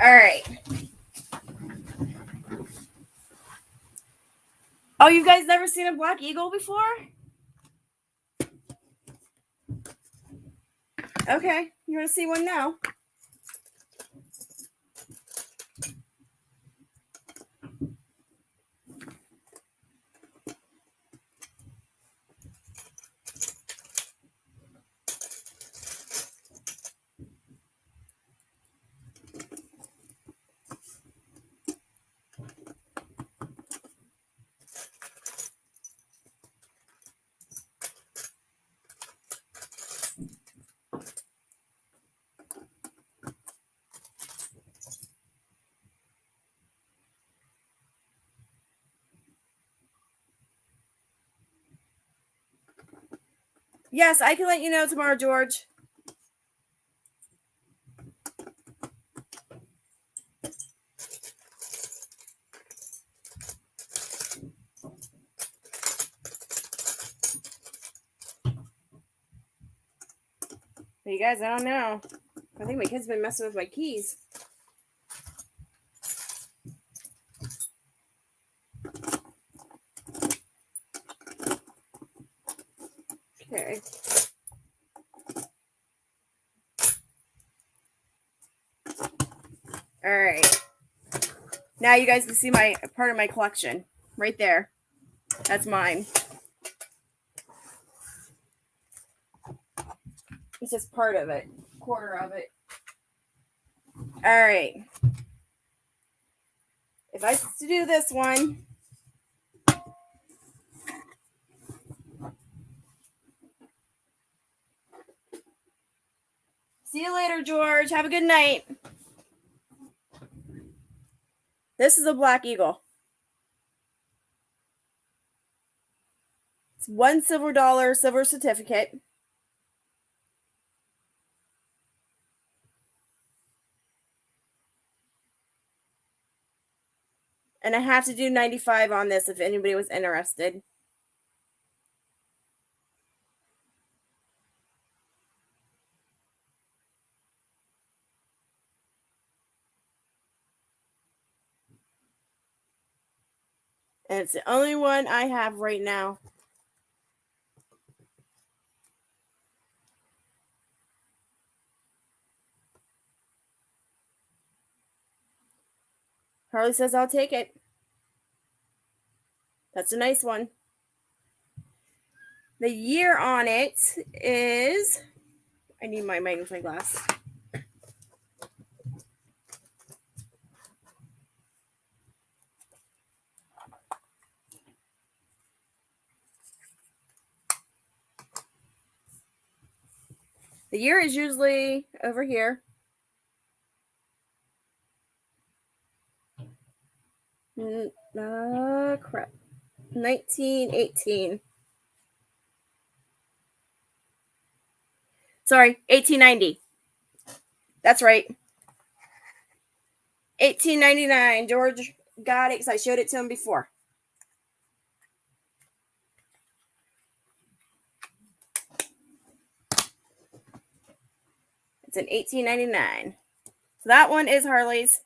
All right. Oh, you guys never seen a Black Eagle before? Okay, you want to see one now? Yes, I can let you know tomorrow, George. But you guys, I don't know. I think my kid's been messing with my keys. Okay. All right. Now you guys can see my part of my collection right there. That's mine. It's just part of it, quarter of it. All right. If I do this one, see you later, George. Have a good night. This is a Black Eagle. It's $1 silver certificate. And I have to do 95 on this if anybody was interested. And it's the only one I have right now. Harley says I'll take it. That's a nice one. The year on it is... I need my magnifying glass. The year is usually over here. Crap. 1918. Sorry, 1890. That's right. 1899. George got it because I showed it to him before. It's in 1899. So that one is Harley's.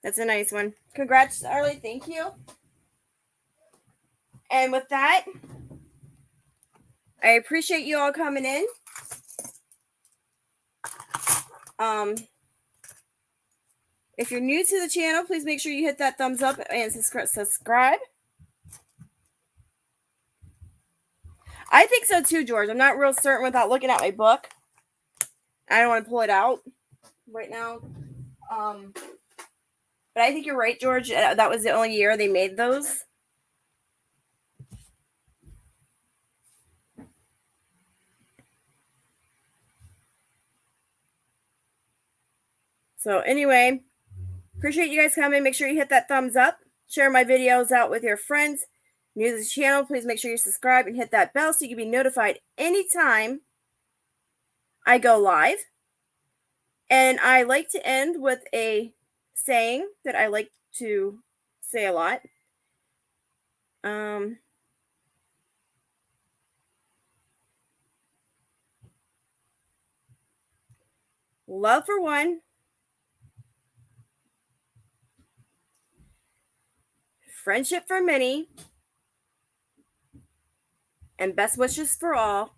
That's a nice one. Congrats, Harley. Thank you. And with that, I appreciate you all coming in. If you're new to the channel, please make sure you hit that thumbs up and subscribe. I think so too, George. I'm not real certain without looking at my book. I don't want to pull it out right now. But I think you're right, George. That was the only year they made those. So anyway, appreciate you guys coming. Make sure you hit that thumbs up. Share my videos out with your friends. New to the channel, please make sure you subscribe and hit that bell so you can be notified anytime I go live. And I like to end with a saying that I like to say a lot. Love for one, friendship for many, and best wishes for all.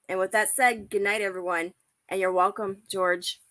And with that said, good night, everyone. And you're welcome, George.